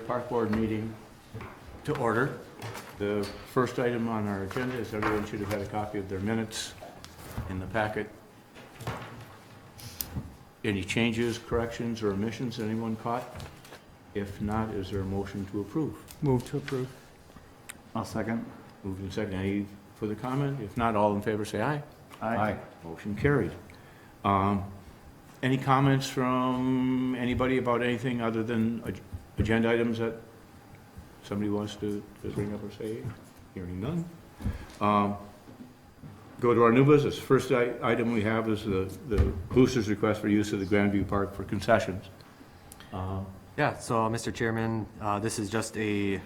Park Board meeting to order. The first item on our agenda is everyone should have had a copy of their minutes in the packet. Any changes, corrections, or omissions anyone caught? If not, is there a motion to approve? Move to approve. I'll second. Moved and seconded. Any further comment? If not, all in favor say aye. Aye. Motion carried. Any comments from anybody about anything other than agenda items that somebody wants to bring up or say? Hearing none. Go to our new business. First item we have is the Boosters' request for use of the Grandview Park for concessions. Yeah, so Mr. Chairman, this is just a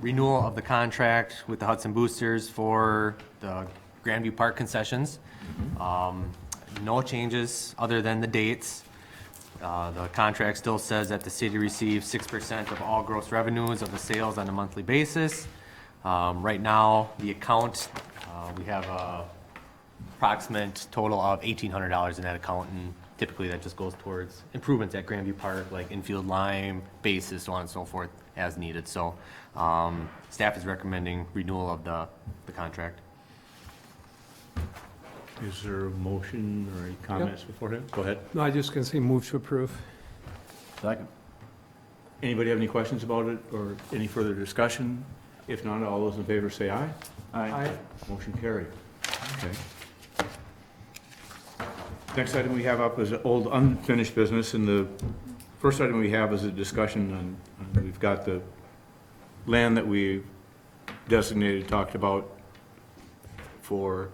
renewal of the contract with the Hudson Boosters for the Grandview Park concessions. No changes other than the dates. The contract still says that the city receives 6% of all gross revenues of the sales on a monthly basis. Right now, the account, we have a approximate total of $1,800 in that account, and typically that just goes towards improvements at Grandview Park, like infield lime, bases, so on and so forth, as needed. So staff is recommending renewal of the contract. Is there a motion or any comments beforehand? Go ahead. No, I just gonna say move to approve. Second. Anybody have any questions about it or any further discussion? If not, all those in favor say aye. Aye. Motion carried. Okay. Next item we have up is old unfinished business, and the first item we have is a discussion on we've got the land that we designated, talked about for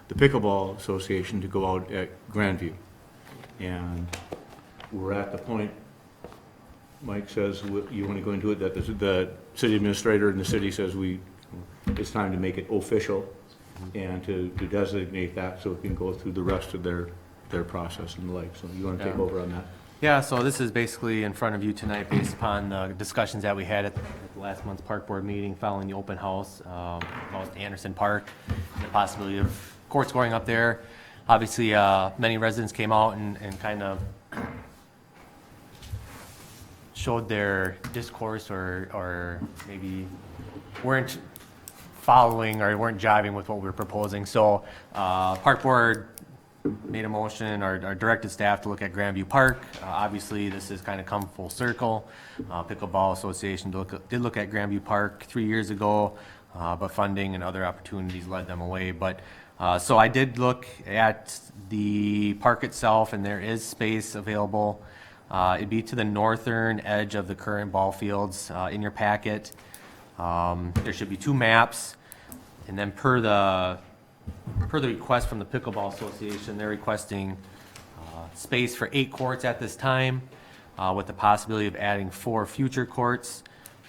the Pickleball Association to go out at Grandview. And we're at the point, Mike says you want to go into it, that the city administrator and the city says it's time to make it official and to designate that so it can go through the rest of their process and the like. So you want to take over on that? Yeah, so this is basically in front of you tonight based upon the discussions that we had at last month's Park Board meeting following the open house about Anderson Park and the possibility of courts going up there. Obviously, many residents came out and kind of showed their discourse or maybe weren't following or weren't jiving with what we were proposing. So Park Board made a motion or directed staff to look at Grandview Park. Obviously, this has kind of come full circle. Pickleball Association did look at Grandview Park 3 years ago, but funding and other opportunities led them away. But so I did look at the park itself, and there is space available. It'd be to the northern edge of the current ball fields in your packet. There should be 2 maps, and then per the request from the Pickleball Association, they're requesting space for 8 courts at this time, with the possibility of adding 4 future courts.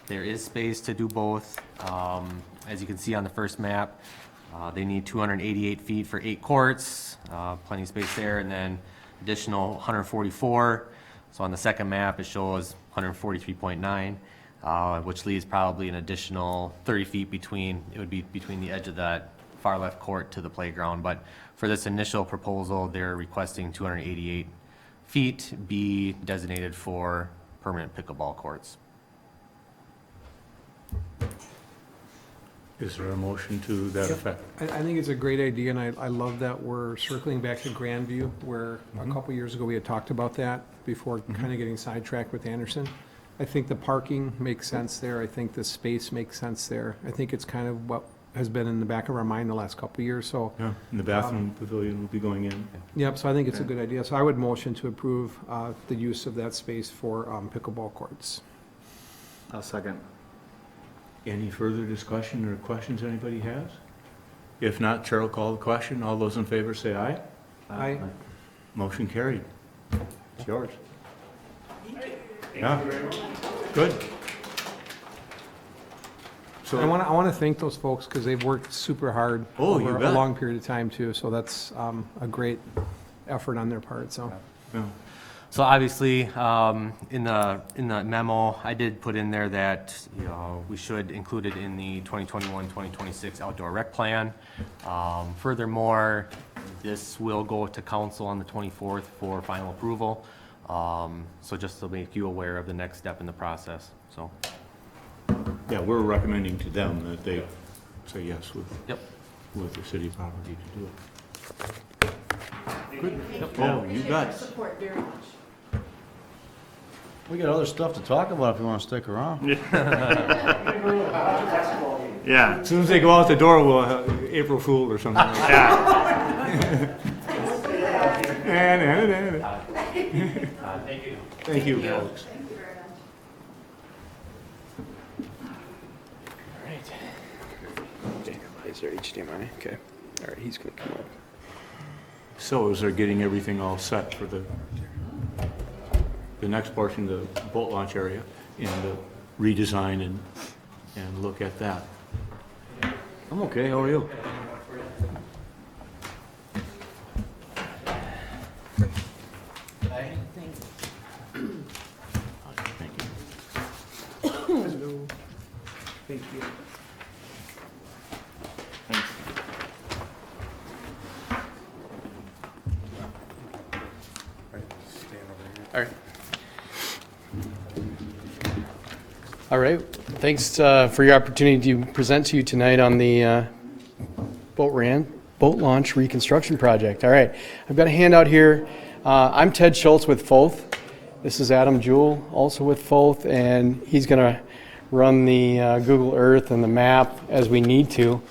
There is space to do both. As you can see on the first map, they need 288 feet for 8 courts, plenty of space there, and then additional 144. So on the second map, it shows 143.9, which leaves probably an additional 30 feet between the edge of that far left court to the playground. But for this initial proposal, they're requesting 288 feet be designated for permanent pickleball courts. Is there a motion to that effect? I think it's a great idea, and I love that we're circling back to Grandview, where a couple years ago we had talked about that before kind of getting sidetracked with Anderson. I think the parking makes sense there. I think the space makes sense there. I think it's kind of what has been in the back of our mind the last couple of years, so. Yeah, and the bathroom pavilion will be going in. Yep, so I think it's a good idea. So I would motion to approve the use of that space for pickleball courts. I'll second. Any further discussion or questions anybody has? If not, Chair will call the question. All those in favor say aye. Aye. Motion carried. It's yours. Yeah. Good. So I want to thank those folks because they've worked super hard Oh, you over a bet. long period of time too. So that's a great effort on their part. So yeah. So obviously, in the memo, I did put in there that, we should include it in the 2021-2026 outdoor rec plan. Furthermore, this will go to council on the 24th for final approval. So just to make you aware of the next step in the process, so. Yeah, we're recommending to them that they say yes with, Yep. with the city property to do it. Oh, you got. Support very much. We got other stuff to talk about if you want to stick around. Yeah, As soon as they go out the door, we'll have April Fool or something like that. Thank you. Thank you, folks. Thank you very much. Is there HDMI? Okay. All right, he's gonna come up. So as they're getting everything all set for the next portion, the boat launch area, and the redesign and look at that. I'm okay, how are you? Thank you. All right. Thanks for your opportunity to present to you tonight on the boat launch reconstruction project. All right. I've got a handout here. I'm Ted Schultz with Foth. This is Adam Jewell, also with Foth, and he's going to run the Google Earth and the map as we need to.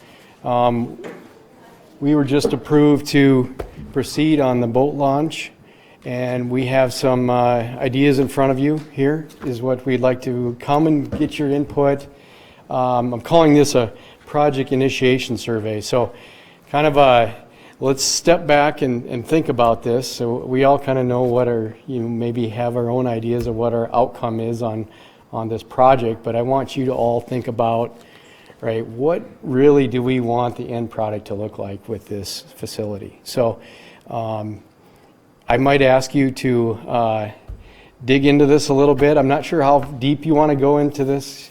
We were just approved to proceed on the boat launch, and we have some ideas in front of you. Here is what we'd like to come and get your input. I'm calling this a project initiation survey. So kind of let's step back and think about this. So we all kind of know what maybe have our own ideas of what our outcome is on this project, but I want you to all think about, right, what really do we want the end product to look like with this facility? So I might ask you to dig into this a little bit. I'm not sure how deep you want to go into this,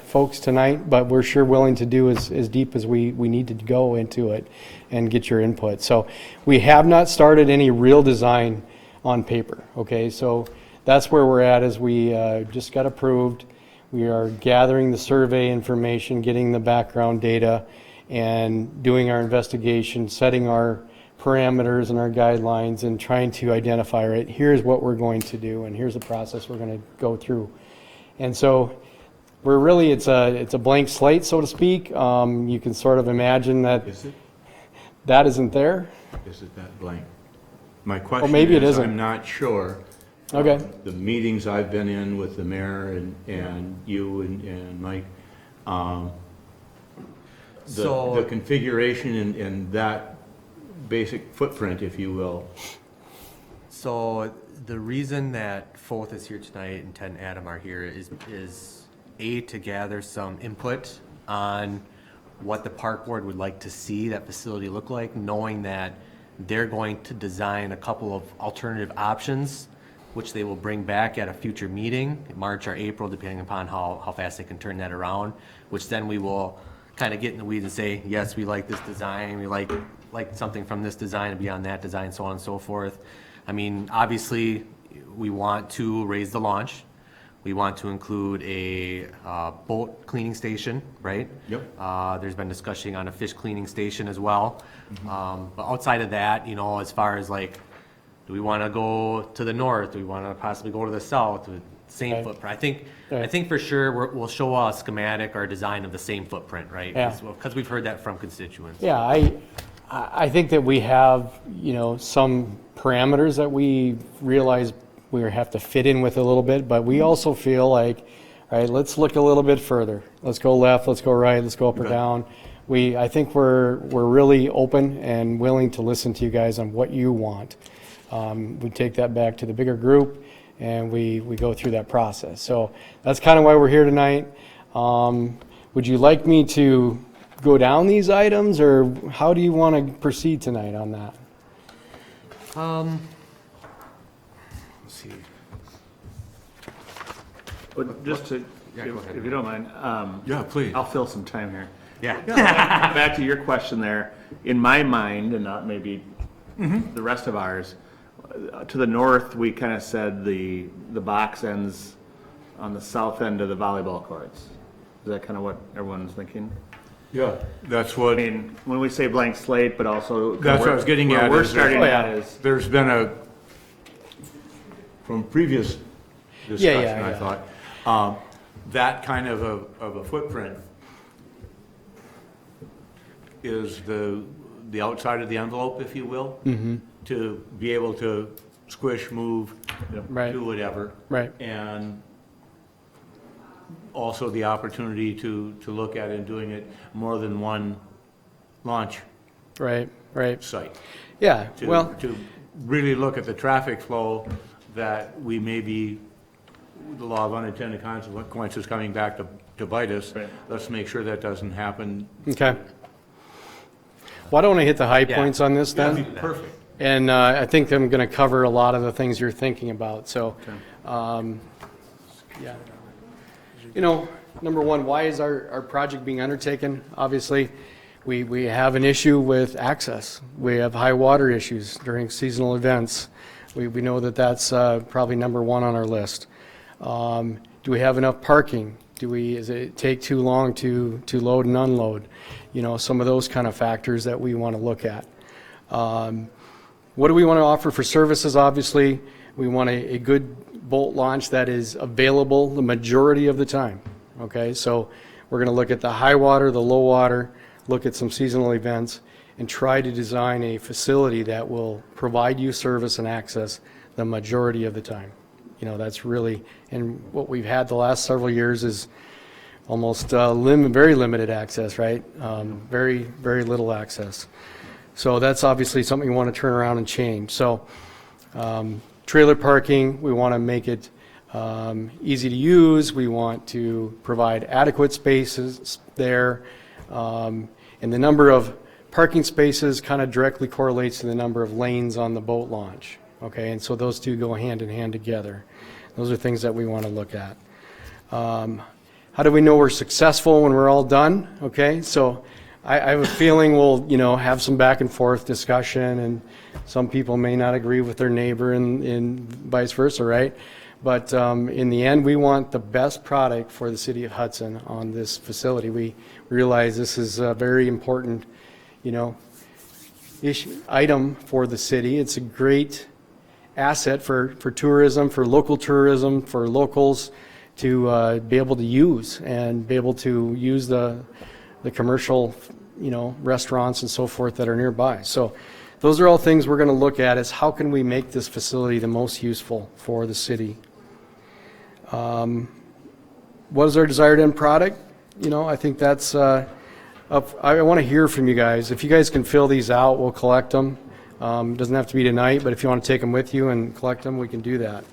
folks, tonight, but we're sure willing to do as deep as we need to go into it and get your input. So we have not started any real design on paper, okay? So that's where we're at, as we just got approved. We are gathering the survey information, getting the background data, and doing our investigation, setting our parameters and our guidelines, and trying to identify, right, here's what we're going to do, and here's the process we're going to go through. And so we're really, it's a blank slate, so to speak. You can sort of imagine that Is it? that isn't there. Is it that blank? My question maybe it is, isn't. I'm not sure. Okay. The meetings I've been in with the mayor and you and Mike, the configuration and that basic footprint, if you will. So the reason that Foth is here tonight and Ted and Adam are here is to gather some input on what the park board would like to see that facility look like, knowing that they're going to design a couple of alternative options, which they will bring back at a future meeting, March or April, depending upon how fast they can turn that around, which then we will kind of get in the weeds and say, yes, we like this design, we like something from this design and beyond that design, so on and so forth. I mean, obviously, we want to raise the launch. We want to include a boat cleaning station, right? Yep. There's been discussion on a fish cleaning station as well. But outside of that, as far as like, do we want to go to the north? Do we want to possibly go to the south? Same Right. footprint. I Right. think for sure we'll show a schematic or a design of the same footprint, right? Yeah. Because we've heard that from constituents. Yeah, I think that we have, some parameters that we realize we have to fit in with a little bit, but we also feel like, all right, let's look a little bit further. Let's go left, let's go right, let's go up or Okay. down. I think we're really open and willing to listen to you guys on what you want. We take that back to the bigger group, and we go through that process. So that's kind of why we're here tonight. Would you like me to go down these items, or how do you want to proceed tonight on that? Let's see. but just to, Yeah, go ahead. if you don't mind, Yeah, please. I'll fill some time here. Yeah. Back to your question there, in my mind, and not maybe the rest of ours, to the north, we kind of said the box ends on the south end of the volleyball courts. that kind of what everyone's thinking? Yeah. That's I what, mean, when we say blank slate, but also. That's what I was getting where at, We're is there- starting Oh, yeah. at is, there's been from previous Yeah, discussion, I yeah. thought, that kind of a footprint is the outside of the envelope, if you will, to be able to squish, move, Right. do whatever. Right. And also the opportunity to look at and doing it more than one launch Right, right. site. Yeah, To, well, to really look at the traffic flow that we may be, the law of unintended consequences coming back to bite us. Right. Let's make sure that doesn't happen. okay. Why don't I hit the high points on this then? That'd be perfect. And I think I'm going to cover a lot of the things you're thinking about, so. Yeah. You know, number one, why is our project being undertaken? Obviously, we have an issue with access. We have high water issues during seasonal events. We know that that's probably number one on our list. Do we have enough parking? Does it take too long to load and unload? You know, some of those kind of factors that we want to look at. What do we want to offer for services? Obviously, we want a good bolt launch that is available the majority of the time. Okay, so we're going to look at the high water, the low water, look at some seasonal events, and try to design a facility that will provide you service and access the majority of the time. You know, that's really, and what we've had the last several years is almost very limited access, right? Very, very little access. So that's obviously something we want to turn around and change. So trailer parking, we want to make it easy to use. We want to provide adequate spaces there. And the number of parking spaces kind of directly correlates to the number of lanes on the boat launch. Okay, and so those two go hand in hand together. Those are things that we want to look at. How do we know we're successful when we're all done? Okay, so I have a feeling we'll, you know, have some back and forth discussion, and some people may not agree with their neighbor and vice versa, right? But in the end, we want the best product for the city of Hudson on this facility. We realize this is a very important, you know, item for the city. It's a great asset for tourism, for local tourism, for locals to be able to use and be able to use the commercial, you know, restaurants and so forth that are nearby. So those are all things we're going to look at, is how can we make this facility the most useful for the city. What is our desired end product? You know, I think that's I want to hear from you guys. If you guys can fill these out, we'll collect them. It doesn't have to be tonight, but if you want to take them with you and collect them, we can do that.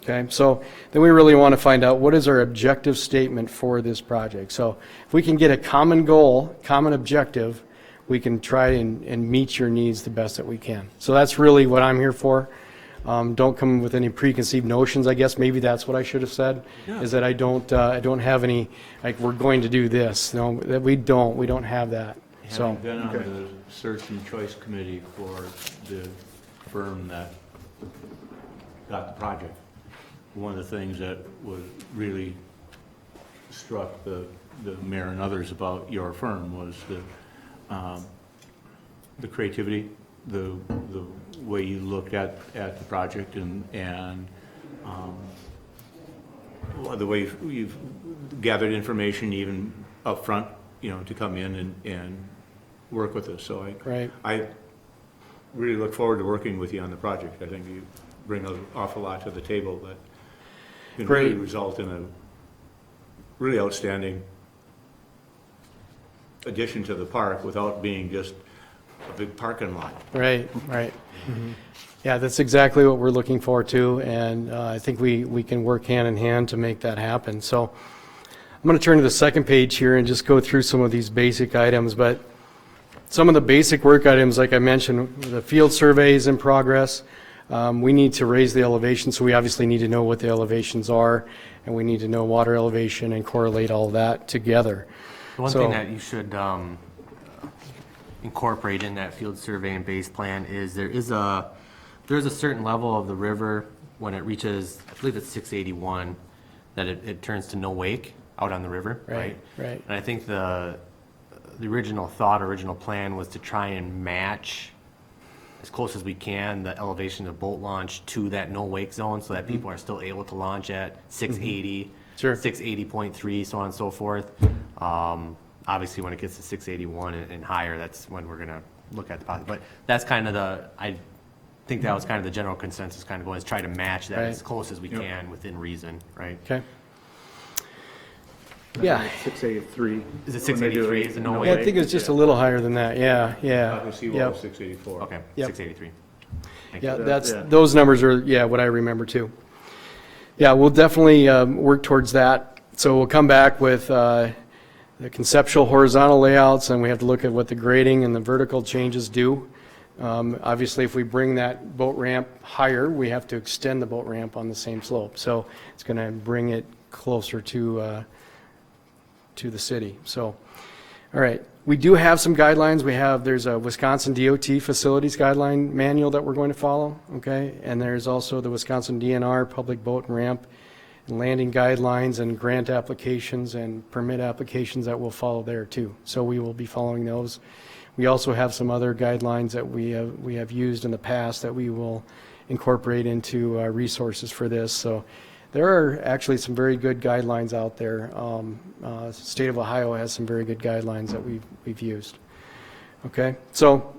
Okay, so then we really want to find out what is our objective statement for this project. So if we can get a common goal, common objective, we can try and meet your needs the best that we can. So that's really what I'm here for. Don't come with any preconceived notions. I guess maybe that's what I should have said, is that I don't have any, like, we're going to do this. No, that we don't have that. So, Having been on the search and choice committee for the firm that got the project, one of the things that was really struck the mayor and others about your firm was the creativity, the way you looked at the project, and the way you've gathered information even up front, you know, to come in and work with us. So I really look forward to working with you on the project. I think you bring an awful lot to the table that can really result in a really outstanding addition to the park without being just a big parking lot. right. Mm-hmm. Yeah, that's exactly what we're looking forward to, and I think we can work hand in hand to make that happen. So I'm going to turn to the second page here and just go through some of these basic items, but some of the basic work items, like I mentioned, the field survey is in progress. We need to raise the elevation, so we obviously need to know what the elevations are, and we need to know water elevation and correlate all that together. The one So- thing that you should incorporate in that field survey and base plan is there's a certain level of the river when it reaches, I believe it's 681, that it turns to no wake. out on the river, right? Right. And I think the original thought, original plan was to try and match as close as we can the elevation of boat launch to that no wake zone so that people are still able to launch at 680, Sure. 680.3, so on and so forth. Obviously, when it gets to 681 and higher, that's when we're going to look at the possibility. But that's kind of I think that was kind of the general consensus, kind of going, is try to match that Right. as close as we can within reason, right? Okay. Yeah. 683. Is it When they do 683 it, is the no no wake? Yeah, I think it was just a little higher than that. Yeah, yeah. Obviously, well, Yep. 684. Okay, Yep. 683. Thank you. Yeah, Yeah. those numbers are, what I remember too. Yeah, we'll definitely work towards that. So we'll come back with the conceptual horizontal layouts, and we have to look at what the grading and the vertical changes do. Obviously, if we bring that boat ramp higher, we have to extend the boat ramp on the same slope. So it's going to bring it closer to the city. So, all right. We do have some guidelines. There's a Wisconsin DOT facilities guideline manual that we're going to follow, okay? And there's also the Wisconsin DNR public boat and ramp and landing guidelines and grant applications and permit applications that will follow there too. So we will be following those. We also have some other guidelines that we have used in the past that we will incorporate into resources for this. So there are actually some very good guidelines out there. State of Ohio has some very good guidelines that we've used. Okay, so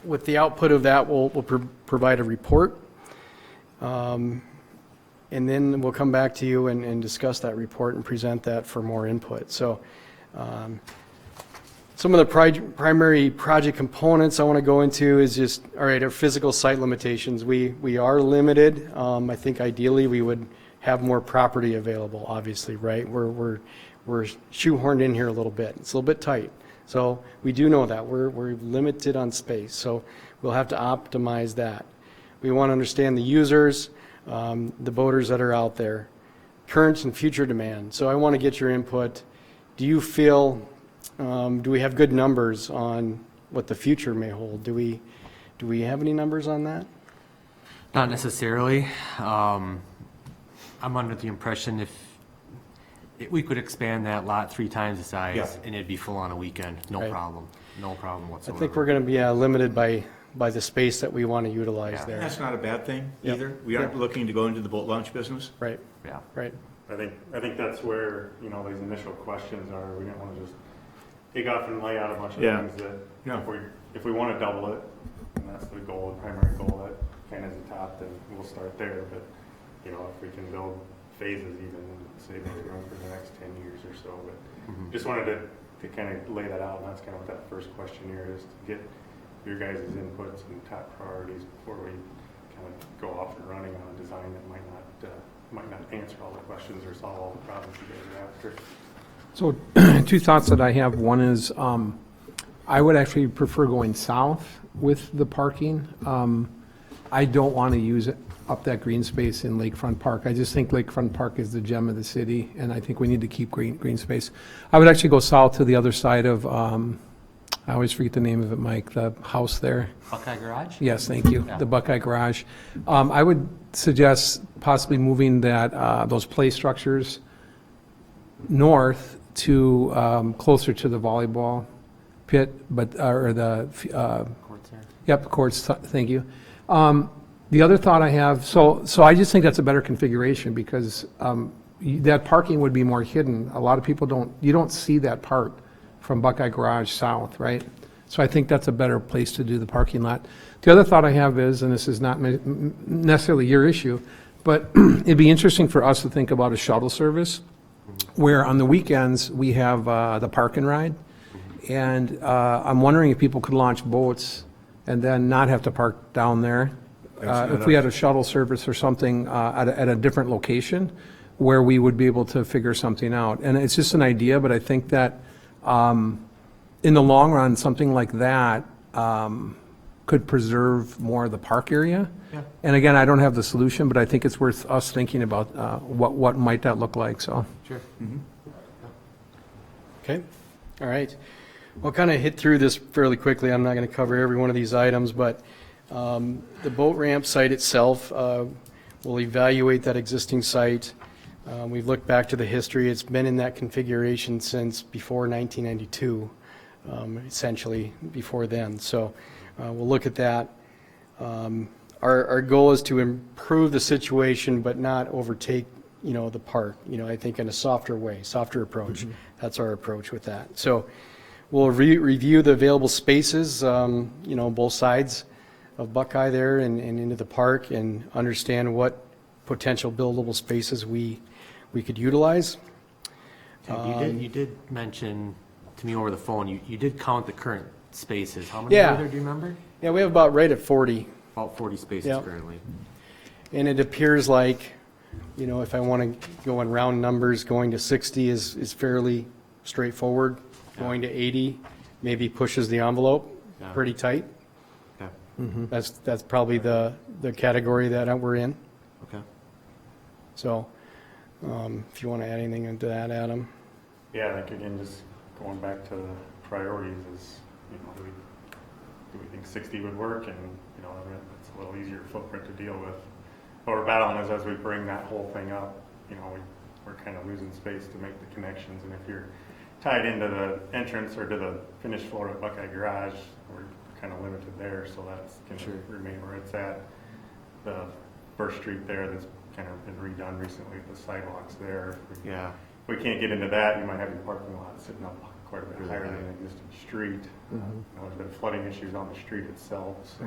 with the output of that, we'll provide a report. And then we'll come back to you and discuss that report and present that for more input. So some of the primary project components I want to go into is just, all right, our physical site limitations. We are limited. I think ideally we would have more property available, obviously, right? We're shoehorned in here a little bit. It's a little bit tight. So we do know that. We're limited on space. So we'll have to optimize that. We want to understand the users, the boaters that are out there, current and future demand. So I want to get your input. Do you feel, do we have good numbers on what the future may hold? Do we have any numbers on that? Not necessarily. I'm under the impression if we could expand that lot 3 times the size Yeah. and it'd be full on a weekend, no Right. problem I whatsoever. think we're going to be limited by the space that we want to utilize Yeah. there. That's not a bad thing Yep. either. We aren't looking to go into the boat launch business. Right, Yeah. right. I think that's where, these initial questions are. We don't want to just take off and lay out a bunch of Yeah. things that, Yeah. if we want to double it, and that's the goal, the primary goal, that kind of is the top, then we'll start there. But, if we can build phases even, say maybe run for the next 10 years or so. But just wanted to kind of lay that out, and that's kind of what that first question here is, to get your guys' inputs and top priorities before we kind of go off and running on a design that might not answer all the questions or solve all the problems you guys are after. So 2 thoughts that I have. One is I would actually prefer going south with the parking. I don't want to use up that green space in Lakefront Park. I just think Lakefront Park is the gem of the city, and I think we need to keep green space. I would actually go south to the other side of, I always forget the name of it, Mike, the house there. Buckeye Garage? Yes, thank you, Yeah. the Buckeye Garage. I would suggest possibly moving those play structures north to, closer to the volleyball pit, or the, Courts there? yep, courts, thank you. The other thought I have, so I just think that's a better configuration because that parking would be more hidden. A lot of people you don't see that part from Buckeye Garage south, right? So I think that's a better place to do the parking lot. The other thought I have is, and this is not necessarily your issue, but it'd be interesting for us to think about a shuttle service where on the weekends we have the park and ride. And I'm wondering if people could launch boats and then not have to park down there. If we had a shuttle service or something at a different location where we would be able to figure something out. And it's just an idea, but I think that in the long run, something like that could preserve more of the park area. Yeah. And again, I don't have the solution, but I think it's worth us thinking about what might that look like, so. Sure. Okay, all right. We'll kind of hit through this fairly quickly. I'm not going to cover every one of these items, but the boat ramp site itself, we'll evaluate that existing site. We've looked back to the history. It's been in that configuration since before 1992, essentially before then. So we'll look at that. Our goal is to improve the situation, but not overtake, the park. I think in a softer way, softer approach. That's our approach with that. So we'll review the available spaces, both sides of Buckeye there and into the park, and understand what potential buildable spaces we could utilize. You did mention to me over the phone, you did count the current spaces. How many Yeah. are there, do you remember? Yeah, we have about right at 40. About 40 spaces Yeah. currently. And it appears like, if I want to go in round numbers, going to 60 is fairly straightforward. Going to 80 maybe pushes the envelope Yeah. pretty tight. Okay. That's probably the category that we're in. Okay. So if you want to add anything into that, Adam. Yeah, like again, just going back to the priorities is, do we think 60 would work? And, I mean, it's a little easier footprint to deal with. What we're battling is as we bring that whole thing up, we're kind of losing space to make the connections. And if you're tied into the entrance or to the finished floor of Buckeye Garage, we're kind of limited there. So that's going to remain where it's at. The First Street there that's kind of been redone recently, the sidewalks there. Yeah. We can't get into that. You might have your parking lot sitting up quite a bit Really higher high. than the existing street. There's been flooding issues on the street itself. So,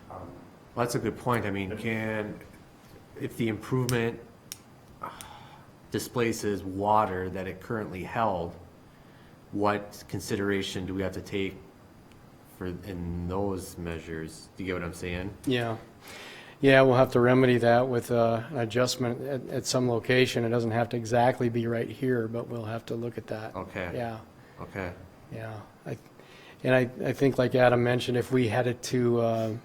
Well, that's a good point. I mean, if the improvement displaces water that it currently held, what consideration do we have to take in those measures? Do you get what I'm saying? Yeah. Yeah, we'll have to remedy that with an adjustment at some location. It doesn't have to exactly be right here, but we'll have to look at that. Okay. Yeah, Okay. yeah. I think like Adam mentioned, if we had it to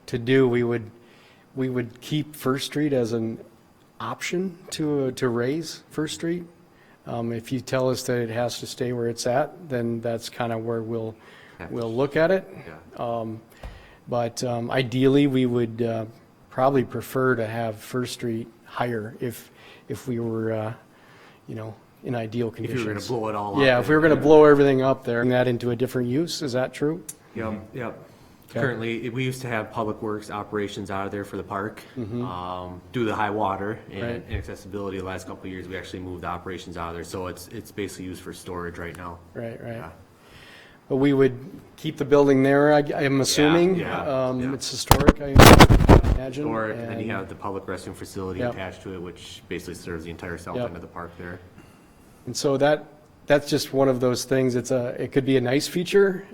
do, we would keep First Street as an option to raise First Street. If you tell us that it has to stay where it's at, then that's kind of where we'll look at it. Yeah. But ideally, we would probably prefer to have First Street higher if we were, in ideal If conditions. you were going to blow it all up. Yeah, if we were going to blow everything up there and that into a different use, is that true? Yep, yep. Okay. Currently, we used to have public works operations out of there for the park. Due to the high water and Right. inaccessibility, the last couple of years, we actually moved the operations out of there. So it's basically used for storage right now. Right. Yeah. But we would keep the building there, I'm assuming. yeah. It's historic, I imagine. Or, and then you and- have the public restroom facility Yep. attached to it, which basically serves the entire south Yep. end of the park there. And so that's just one of those things. It could be a nice feature.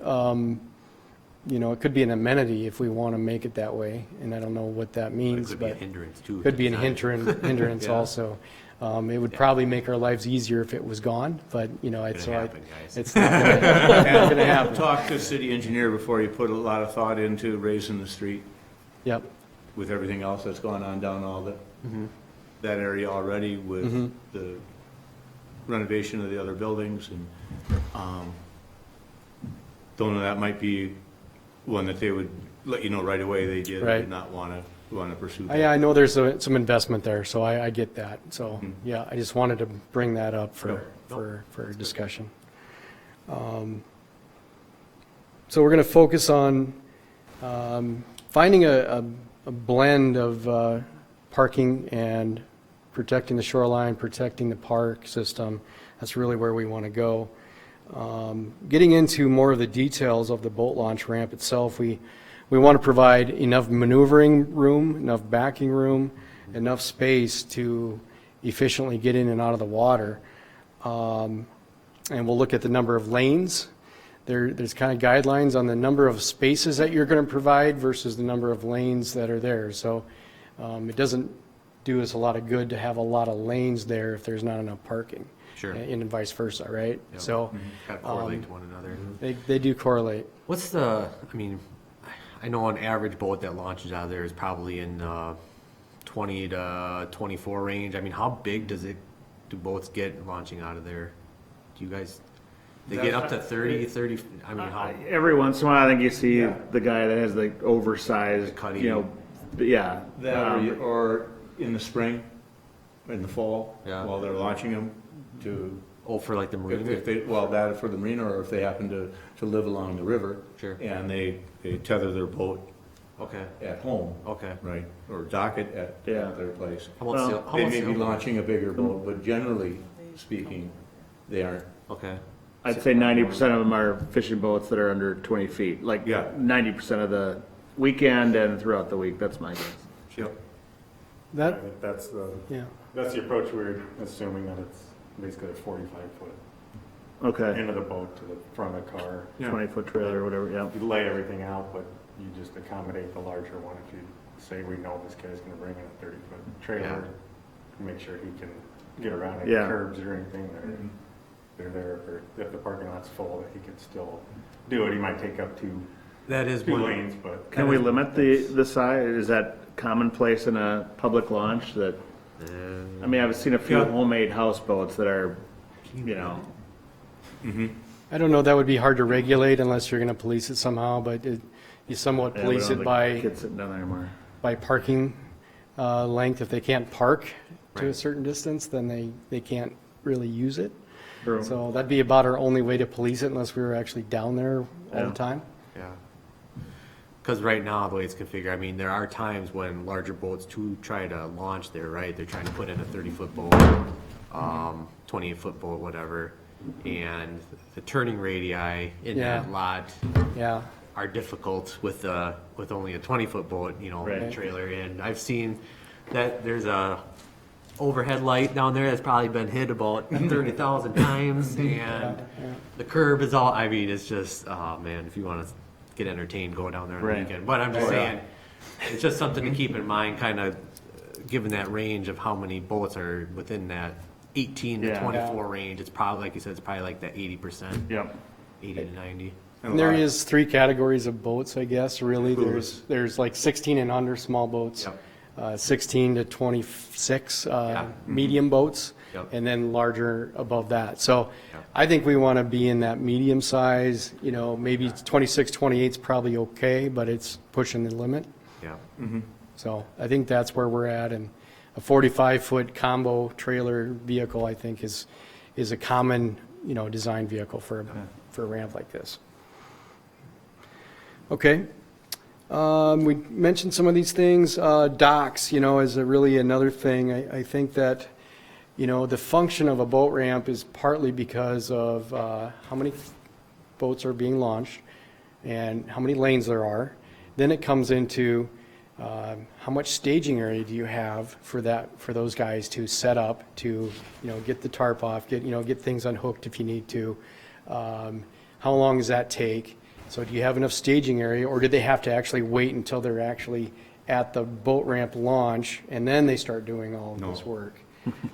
It could be an amenity if we want to make it that way. And I don't know what that It means, could be a but hindrance too. could be a Design. hindrance Yeah. also. It would probably make our lives easier if it was gone, but It's gonna happen, guys. it's not going to happen. Talk to the city engineer before you put a lot of thought into raising the street Yep, with everything else that's going on down all that area already with the renovation of the other buildings and, don't know, that might be one that they would let you know right away they did Right. not want to pursue I that. know there's some investment there, so I get that. So, yeah, I just wanted to bring that up for discussion. So we're going to focus on finding a blend of parking and protecting the shoreline, protecting the park system. That's really where we want to go. Getting into more of the details of the boat launch ramp itself, we want to provide enough maneuvering room, enough backing room, enough space to efficiently get in and out of the water. And we'll look at the number of lanes. There's kind of guidelines on the number of spaces that you're going to provide versus the number of lanes that are there. So it doesn't do us a lot of good to have a lot of lanes there if there's not enough parking. Sure. And vice versa, right? Yep. So Kind of correlate to one another. they do correlate. What's I know an average boat that launches out of there is probably in 20 to 24 range. I mean, how big do boats get launching out of there? Do you guys, they get up to 30, I mean, how? Every once in a while, I think you see the guy that has the oversized, Cuddy. yeah. That or in the spring, in the fall, Yeah. while they're launching them, to, Oh, for like the marina? if they, well, that for the marina, or if they happen to live along the river. Sure. And they tether their boat Okay, at home, okay. right, or dock it at Yeah. their place. How about sail? How They about may be sailboats? launching a bigger boat, but generally speaking, they aren't. Okay, I'd say 90% of them are fishing boats that are under 20 feet, like Yeah. 90% of the weekend and throughout the week, that's my guess. Yep. I That, think that's the, yeah, that's the approach we're assuming, that it's basically a 45-foot Okay, end of the boat to the front of the car. 20-foot trailer or whatever, yeah. You lay everything out, but you just accommodate the larger one. If you say, we know this guy's gonna bring in a 30-foot trailer, make sure he can get around any Yeah. curbs or anything, they're there, or if the parking lot's full, that he can still do it. He might take up that is two one. lanes, but. Can we limit the size? Is that commonplace in a public launch that, I mean, I've seen a few Yeah. homemade houseboats that are, you know, I don't know, that would be hard to regulate unless you're gonna police it somehow, but you somewhat yeah, we police don't it have by, the kids sitting down there anymore. by parking length. If they can't park to a Right. certain distance, then they can't really use it. True. So that'd be about our only way to police it unless we were actually down there all Yeah. the time. Yeah. Because right now, the way it's configured, I mean, there are times when larger boats too try to launch there, right? They're trying to put in a 30-foot boat, 28-foot boat, whatever. And the turning radii in Yeah. that lot Yeah, are difficult with only a 20-foot boat, you know, Right. trailer. And I've seen that there's a overhead light down there that's probably been hit about 30,000 times, and the curb is all, I mean, it's just, oh man, if you want to get entertained, go down there on the Right. weekend. But I'm just saying, it's just something to keep in mind, kind of given that range of how many boats are within that 18 to Yeah. 24 range. It's probably, like you said, it's probably like that 80%, Yep. 80 to 90. And a and there lot- is 3 categories of boats, I guess, really. Coolers. There's like 16 and under small boats. Yep. 16 to 26 Yeah. medium boats, Yep. and then larger above that. So Yep. I think we want to be in that medium size, you know, maybe 26, 28 is probably okay, but it's pushing the limit. Yeah. So I think that's where we're at, and a 45-foot combo trailer vehicle, I think, is a common, you know, design vehicle for a ramp like this. Okay. We mentioned some of these things. Docks, you know, is really another thing. I think that, you know, the function of a boat ramp is partly because of how many boats are being launched and how many lanes there are. Then it comes into how much staging area do you have for those guys to set up, to, you know, get the tarp off, get things unhooked if you need to. How long does that take? So do you have enough staging area, or do they have to actually wait until they're actually at the boat ramp launch and then they start doing all of this work?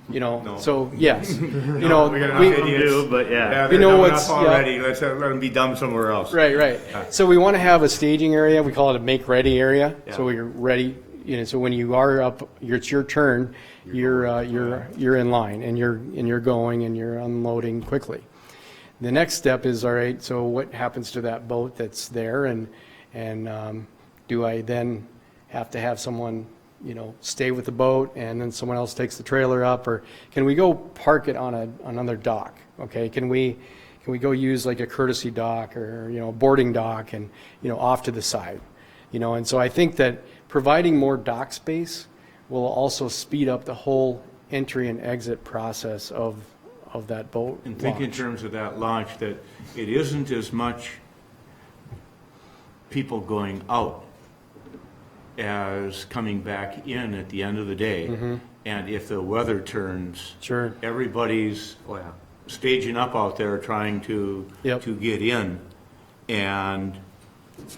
You know, No. so yes, you know, we got enough we, idiots. do, but yeah. Yeah, We they're know dumb what's- enough yeah. already. Let's let them be dumb somewhere else. right. So we want to have a staging area. We call it a make-ready area. So Yeah. you're ready, you know, so when you are up, it's your turn, you're in line and you're going and you're unloading quickly. The next step is, all right, so what happens to that boat that's there, and do I then have to have someone, you know, stay with the boat and then someone else takes the trailer up, or can we go park it on another dock? Okay, can we go use like a courtesy dock, or, you know, a boarding dock, and, you know, off to the side, you know? And so I think that providing more dock space will also speed up the whole entry and exit process of that boat And think in launch. terms of that launch, that it isn't as much people going out as coming back in at the end of the day. And if the weather turns, Sure. everybody's Oh, yeah. staging up out there trying to Yep. to get in, and,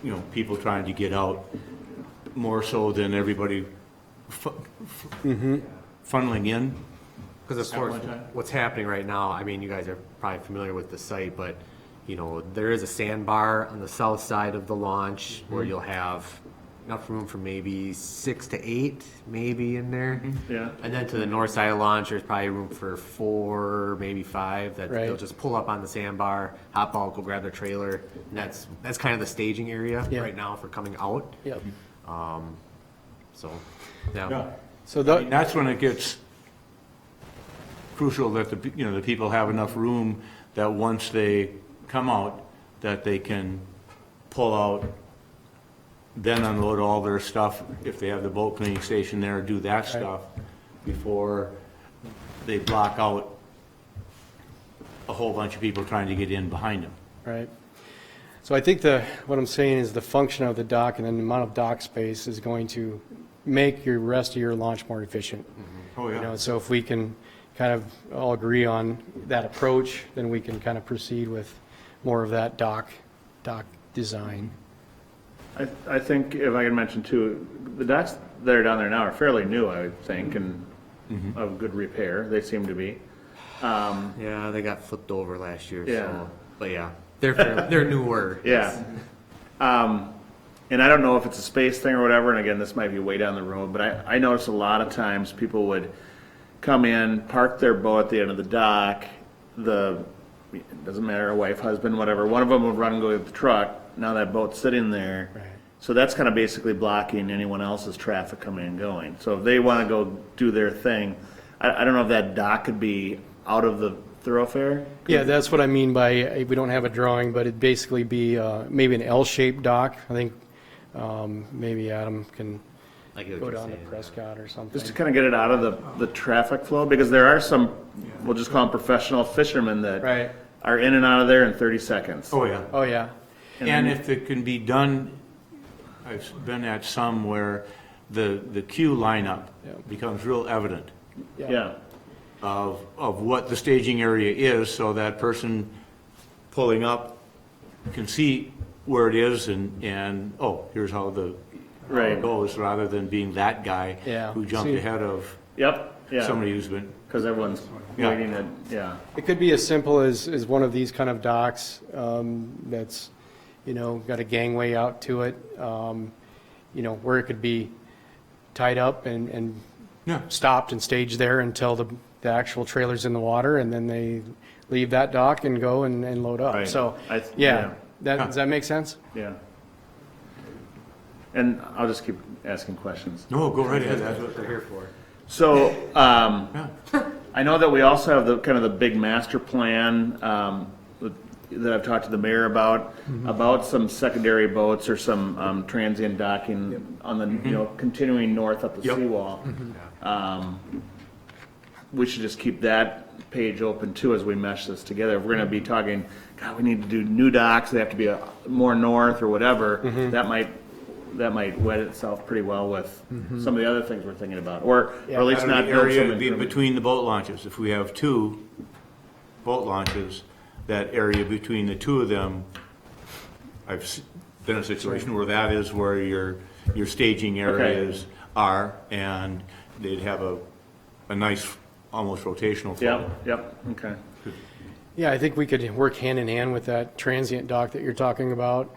you know, people trying to get out more so than everybody funneling in. Because of At course, one time? what's happening right now, I mean, you guys are probably familiar with the site, but, you know, there is a sandbar on the south side of the launch where you'll have enough room for maybe 6 to 8, maybe in there. Yeah. And then to the north side of the launch, there's probably room for 4, maybe 5, that Right. they'll just pull up on the sandbar, hop out, go grab their trailer. And that's kind of the staging area Yeah. right now for coming out. Yep. So, yeah. Yeah. So I mean, that's when it gets crucial that the people have enough room that once they come out, that they can pull out, then unload all their stuff, if they have the boat cleaning station there, do that stuff before they block out a whole bunch of people trying to get in behind them. Right. So I think what I'm saying is the function of the dock and then the amount of dock space is going to make your rest of your launch more efficient. Oh, You know, so if we can kind of all agree on that approach, then we can kind of proceed with more of that dock design. I think if I can mention too, the docks that are down there now are fairly new, I would think, and of good repair. They seem to be. Yeah, they got flipped over last year, Yeah. so, but yeah, they're newer. Yeah. And I don't know if it's a space thing or whatever, and again, this might be way down the road, but I noticed a lot of times people would come in, park their boat at the end of the dock, it doesn't matter, a wife, husband, whatever, one of them would run and go get the truck, now that boat's sitting there. Right. So that's kind of basically blocking anyone else's traffic coming and going. So if they want to go do their thing, I don't know if that dock could be out of the thoroughfare? Yeah, that's what I mean by, we don't have a drawing, but it'd basically be maybe an L-shaped dock. I think maybe Adam can I get what go you're down to saying. Prescott or something. Just to kind of get it out of the traffic flow, because there are some, we'll just call them professional fishermen that Right. are in and out of there in 30 seconds. Oh, yeah. Oh, yeah. And if it can be done, I've been at some where the queue lineup Yeah. becomes real evident Yeah, of what the staging area is, so that person pulling up can see where it is and oh, here's how how Right. it goes, rather than being that guy Yeah. who jumped See- ahead of yep, yeah, somebody who's been, because everyone's Yeah. waiting at, yeah. It could be as simple as one of these kind of docks that's, got a gangway out to it, where it could be tied up and yeah, stopped and staged there until the actual trailer's in the water, and then they leave that dock and go and load up. Right. So, I- yeah, does that make sense? Yeah. And I'll just keep asking questions. no, go right ahead, that's what they're here for. So, Yeah. I know that we also have the kind of the big master plan that I've talked to the mayor about some secondary boats or some transient docking on the, continuing north up the Yep. seawall. We should just keep that page open too as we mesh this together. If we're gonna be talking, God, we need to do new docks, they have to be more north or whatever, that might wet itself pretty well with some of the other things we're thinking about, or at least not The build area some increment. between the boat launches, if we have two boat launches, that area between the two of them, been in a situation where that is where your staging areas are, and they'd have a nice, almost rotational flow. Yep, okay. Yeah, I think we could work hand in hand with that transient dock that you're talking about.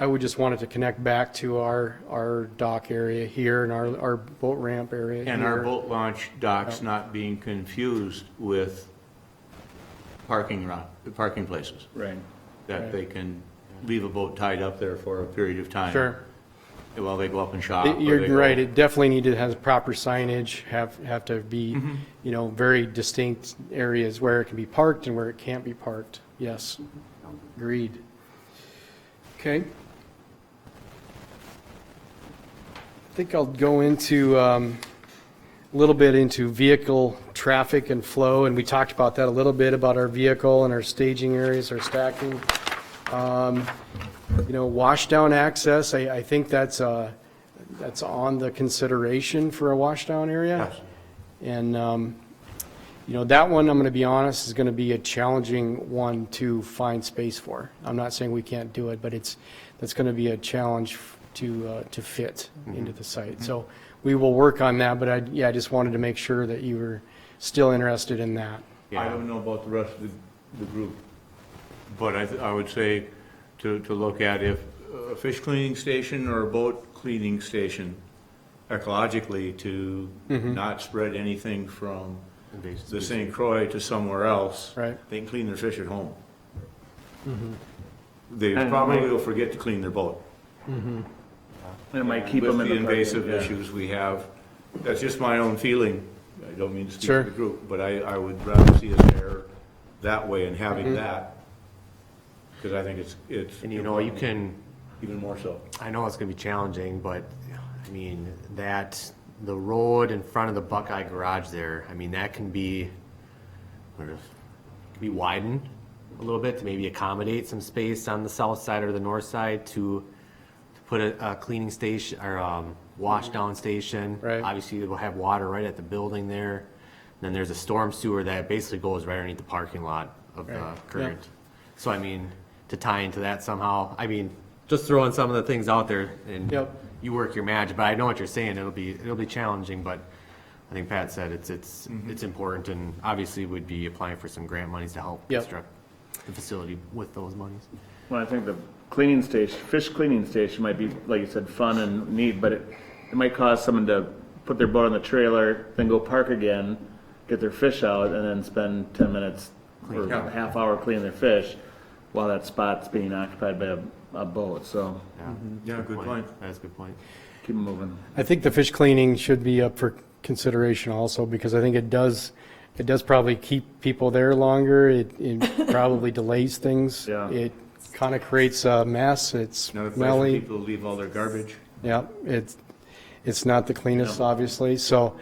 I would just want it to connect back to our dock area here and our boat ramp area And our here. boat launch docks not being confused with parking places, Right. that they can leave a boat tied up there for a period of time. Sure. While they go up and shop. or they You're go- right, it definitely need to have proper signage, have to be, very distinct areas where it can be parked and where it can't be parked. Yes, agreed. Okay. I think I'll go into, a little bit into vehicle traffic and flow, and we talked about that a little bit, about our vehicle and our staging areas, our stacking. Washdown access, I think that's on the consideration for a washdown area. Yes. And, that one, I'm going to be honest, is going to be a challenging one to find space for. I'm not saying we can't do it, but that's going to be a challenge to fit into the site. So we will work on that, but I just wanted to make sure that you were still interested in that. I don't know about the rest of the group, but I would say to look at if a fish cleaning station or a boat cleaning station, ecologically, to not spread anything from the St. Croix to somewhere else. Right. They can clean their fish at home. They And probably might- will forget to clean their boat. And it might keep them in With the the invasive parking, yeah. issues we have, that's just my own feeling. I don't mean to speak Sure. for the group, but I would rather see us err that way and having that, because I think it's. And you know, you important, can, even more so. I know it's gonna be challenging, but, I mean, the road in front of the Buckeye Garage there, I mean, that can be, widened a little bit to maybe accommodate some space on the south side or the north side to put a cleaning station, or, wash down station. Right. Obviously, we'll have water right at the building there. And then there's a storm sewer that basically goes right underneath the parking lot of the Right. current. So, I mean, to tie into that somehow, I mean, just throwing some of the things out there and Yep. you work your magic, but I know what you're saying, it'll be challenging, but I think Pat said it's important, and obviously we'd be applying for some grant monies to help Yep. construct the facility with those monies. Well, I think the cleaning station, fish cleaning station might be, like you said, fun and neat, but it might cause someone to put their boat on the trailer, then go park again, get their fish out, and then spend 10 minutes or a half hour cleaning their fish while that spot's being occupied by a boat, so Yeah, Yeah, good point. That's a good point. keep 'em moving. I think the fish cleaning should be up for consideration also, because I think it does probably keep people there longer. It probably delays things. Yeah. It kind of creates a mess. It's Another place for smelly. people to leave all their garbage. Yeah, it's not the cleanest, obviously. So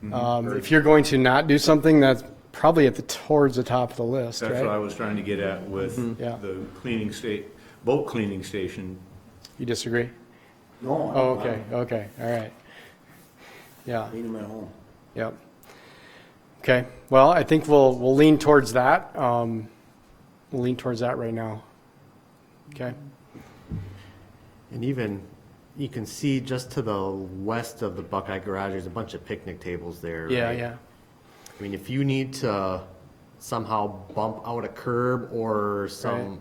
Mm-hmm. if you're going to not do something, that's probably towards the top of the list, That's what I right? was trying to get at with Yeah. the boat cleaning station. You disagree? No, Oh, okay, okay, all right. Yeah. Clean them at home. Yep. Okay, well, I think we'll lean towards that. We'll lean towards that right now. Okay, And even, you can see just to the west of the Buckeye Garage, there's a bunch of picnic tables there. yeah, right? yeah, I mean, if you need to somehow bump out a curb or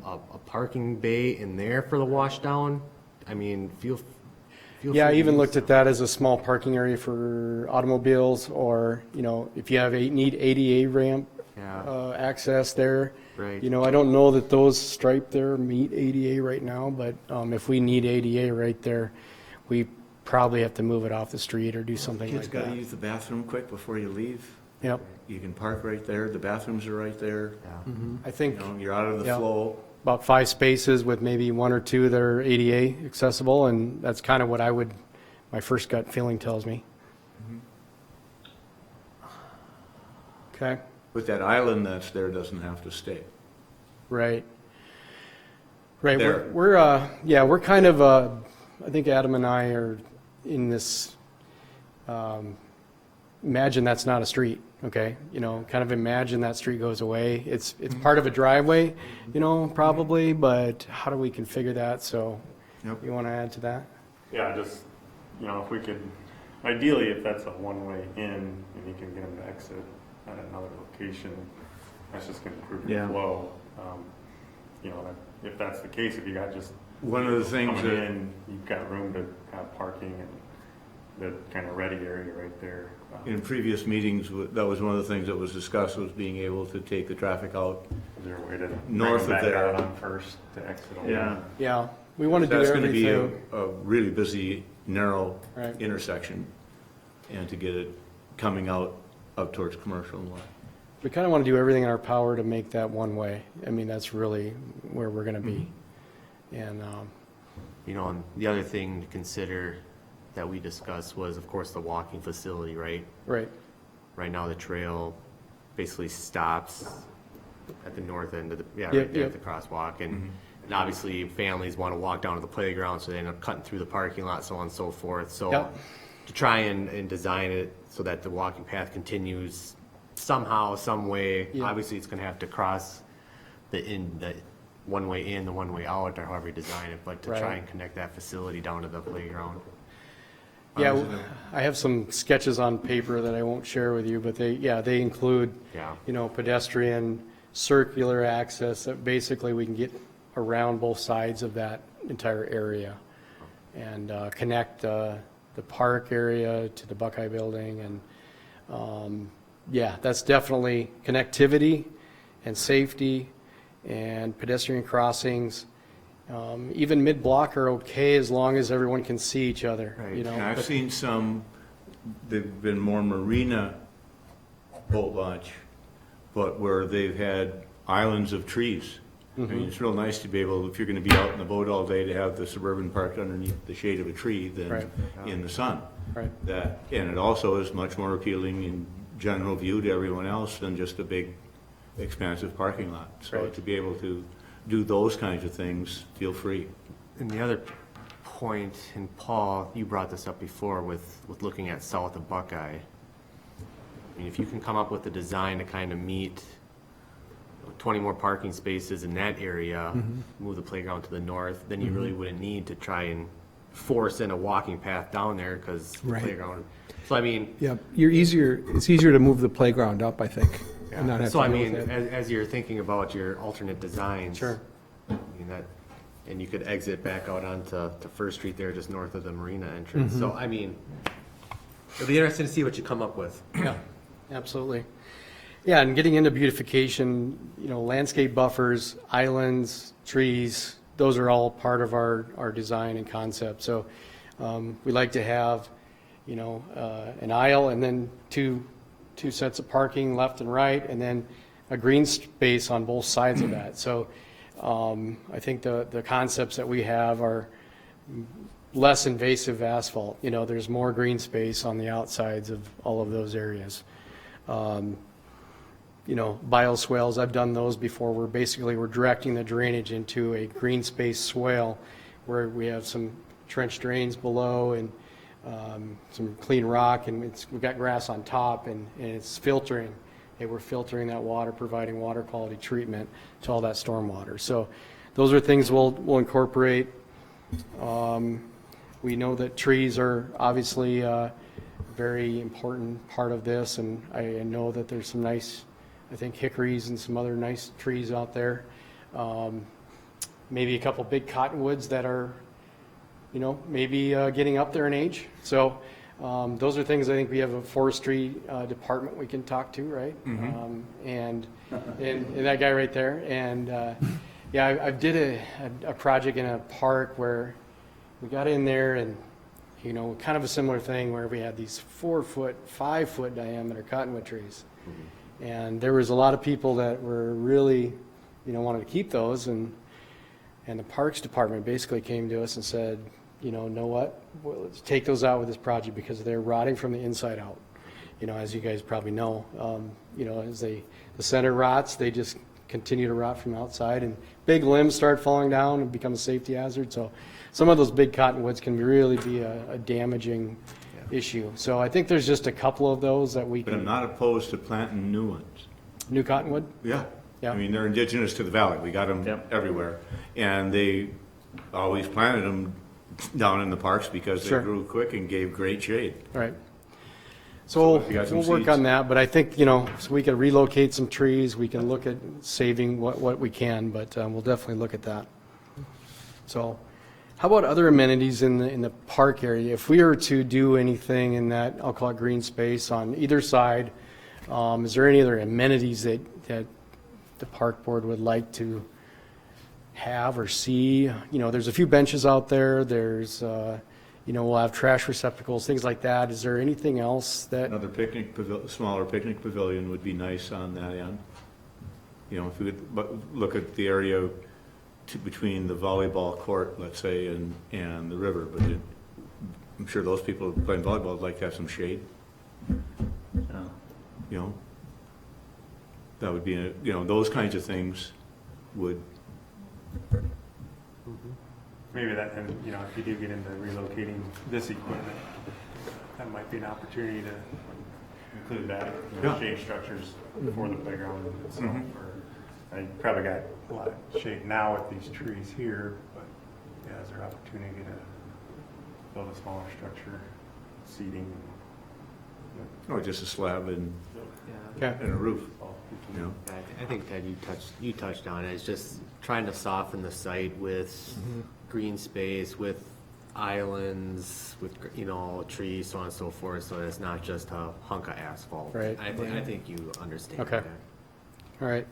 a parking bay in there for the wash down, I mean, feel yeah, I free to even use looked at that as a small parking area for automobiles, or, if you need ADA ramp Yeah. access there. Right. I don't know that those striped there meet ADA right now, but if we need ADA right there, we probably have to move it off the street or do something Kids like gotta that. use the bathroom quick before you leave. Yep, You can park right there, the bathrooms are right there, Yeah. I think you're out of the Yeah. flow. about 5 spaces with maybe 1 or 2 that are ADA accessible, and that's kind of what my first gut feeling tells me. Okay, But that island that's there doesn't have to stay. right. Right, There. we're kind of, I think Adam and I are in this, imagine that's not a street, okay? Kind of imagine that street goes away. It's part of a driveway, probably, but how do we configure that? So, Yep. you want to add to that? Yeah, just, if we could, ideally, if that's a one-way in and you can get them to exit at another location, that's just gonna improve your Yeah. flow. If that's the case, if you got just. One of the things coming that- in, you've got room to have parking and the kind of ready area right there. In previous meetings, that was one of the things that was discussed, was being able to take the traffic out. Is there a way to North bring of them there. back out on First to exit? on Yeah. Yeah, we want to do That's gonna be everything. a really busy, narrow Right. intersection, and to get it coming out up towards commercial and what. We kind of want to do everything in our power to make that one way. I mean, that's really where we're going to be. And, And the other thing to consider that we discussed was, of course, the walking facility, right? right, Right now, the trail basically stops at the north end of Yep, right there yep. at the crosswalk. And obviously, families want to walk down to the playground, so they end up cutting through the parking lot, so on and so forth. So Yep. to try and design it so that the walking path continues somehow, some way, Yeah. obviously, it's going to have to cross the one way in, the one way out, or however you design it, but to try Right. and connect that facility down to the playground. yeah, I have some sketches on paper that I won't share with you, but they include, Yeah. pedestrian, circular access, that basically we can get around both sides of that entire area and connect the park area to the Buckeye Building. And, that's definitely connectivity and safety and pedestrian crossings. Even mid-block are okay as long as everyone can see each other, Right. you know. And I've but- seen some, they've been more marina boat launch, but where they've had islands of trees. I mean, it's real nice to be able, if you're gonna be out in the boat all day, to have the Suburban parked underneath the shade of a tree Right. than in the sun. Right. That, and it also is much more appealing in general view to everyone else than just a big expansive parking lot. So Right. to be able to do those kinds of things, feel free. And the other point, and Paul, you brought this up before with looking at south of Buckeye. I mean, if you can come up with a design to kind of meet 20 more parking spaces in that area, move the playground to the north, then you really wouldn't need to try and force in a walking path down there because the Right. playground. So I mean, Yeah, it's easier to move the playground up, I think, and not have so to I deal mean, with it. as you're thinking about your alternate designs. Sure. I mean, that, and you could exit back out onto to First Street there, just north of the marina entrance. So, I mean, it'll be interesting to see what you come up with. Yeah, absolutely. Yeah, and getting into beautification, landscape buffers, islands, trees, those are all part of our design and concept. So we like to have, an aisle and then two sets of parking left and right, and then a green space on both sides of that. So I think the concepts that we have are less invasive asphalt. There's more green space on the outsides of all of those areas. Bioswales, I've done those before, where basically we're directing the drainage into a green space swale where we have some trench drains below and some clean rock, and we've got grass on top, and it's filtering. Hey, we're filtering that water, providing water quality treatment to all that storm water. So those are things we'll incorporate. We know that trees are obviously a very important part of this, and I know that there's some nice, I think, hickories and some other nice trees out there. Maybe a couple big cottonwoods that are, maybe getting up there in age. So those are things I think we have a forestry department we can talk to, right? And that guy right there. And yeah, I did a project in a park where we got in there and, kind of a similar thing where we had these 4-foot, 5-foot diameter cottonwood trees. And there was a lot of people that were really, wanted to keep those, and the Parks Department basically came to us and said, know what, well, let's take those out with this project because they're rotting from the inside out. As you guys probably know, as the center rots, they just continue to rot from outside, and big limbs start falling down and become a safety hazard. So some of those big cottonwoods can really be a damaging issue. So I think there's just a couple of those that we But I'm can, not opposed to planting new ones. new cottonwood? Yeah. Yeah. I mean, they're indigenous to the valley. We got them Yep. everywhere. And they always planted them down in the parks because they Sure. grew quick and gave great shade. Right. So So if you got some we'll work seeds. on that, but I think, so we can relocate some trees, we can look at saving what we can, but we'll definitely look at that. So how about other amenities in the park area? If we were to do anything in that, I'll call it green space on either side, is there any other amenities that the park board would like to have or see? There's a few benches out there, there's, we'll have trash receptacles, things like that. Is there anything else that, Another smaller picnic pavilion would be nice on that end. If we could look at the area between the volleyball court, let's say, and the river, but I'm sure those people playing volleyball would like to have some shade. That would be, those kinds of things would, Maybe that, and, if you do get into relocating this equipment, that might be an opportunity to include that, Yeah. shade structures for the playground itself. Or, you probably got a lot of shade now with these trees here, but, yeah, is there opportunity to build a smaller structure, seating? or just a slab and okay, a roof, I think Ted, you touched on it. It's just trying to soften the site with green space, with islands, with trees, so on and so forth. So it's not just a hunk of asphalt. Right. I think you understand. Okay. that. all right.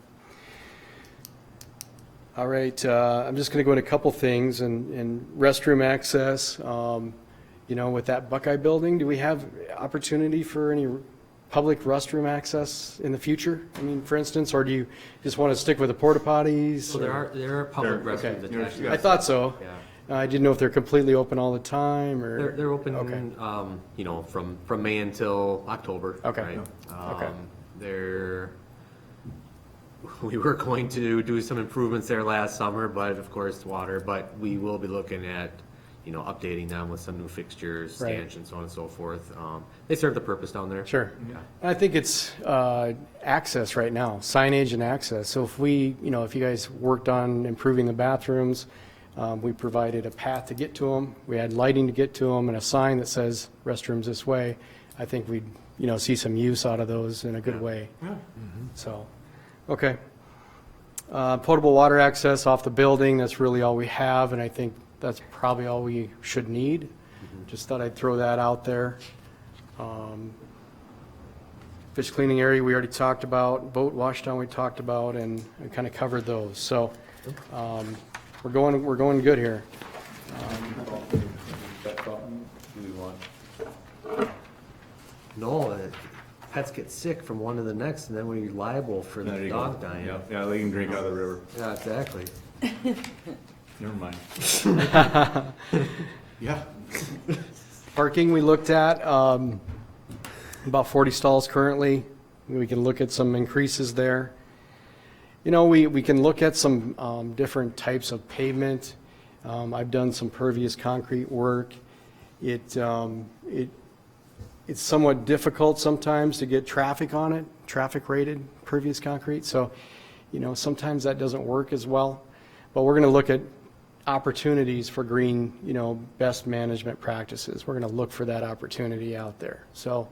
All right, I'm just going to go into a couple things, and restroom access, with that Buckeye building, do we have opportunity for any public restroom access in the future? I mean, for instance, or do you just want to stick with the porta potties? So there are public Okay. restrooms attached to I it. thought so. Yeah. I didn't know if they're completely open all the time, or? They're open, Okay. you know, from May until October. Okay. Right? Okay. We were going to do some improvements there last summer, but of course, water, but we will be looking at, you know, updating them with some new fixtures, Right. stanchions, so on and so forth. They serve the purpose down there. Sure. Yeah. I think it's access right now, signage and access. So if we, you know, if you guys worked on improving the bathrooms, we provided a path to get to them, we had lighting to get to them, and a sign that says restrooms this way, I think we'd, you know, see some use out of those in a good way. So, okay. Potable water access off the building, that's really all we have, and I think that's probably all we should need. Just thought I'd throw that out there. Fish cleaning area, we already talked about. Boat wash down, we talked about, and we kind of covered those. So we're going good here. No, pets get sick from one to the next, and then we're liable for There the you dog go. dying. Yeah, they can drink out of the river. Yeah, exactly. Never mind. Yeah. Parking, we looked at about 40 stalls currently. We can look at some increases there. You know, we can look at some different types of pavement. I've done some pervious concrete work. It's somewhat difficult sometimes to get traffic on it, traffic rated pervious concrete. So, you know, sometimes that doesn't work as well. But we're going to look at opportunities for green, you know, best management practices. We're going to look for that opportunity out there. So,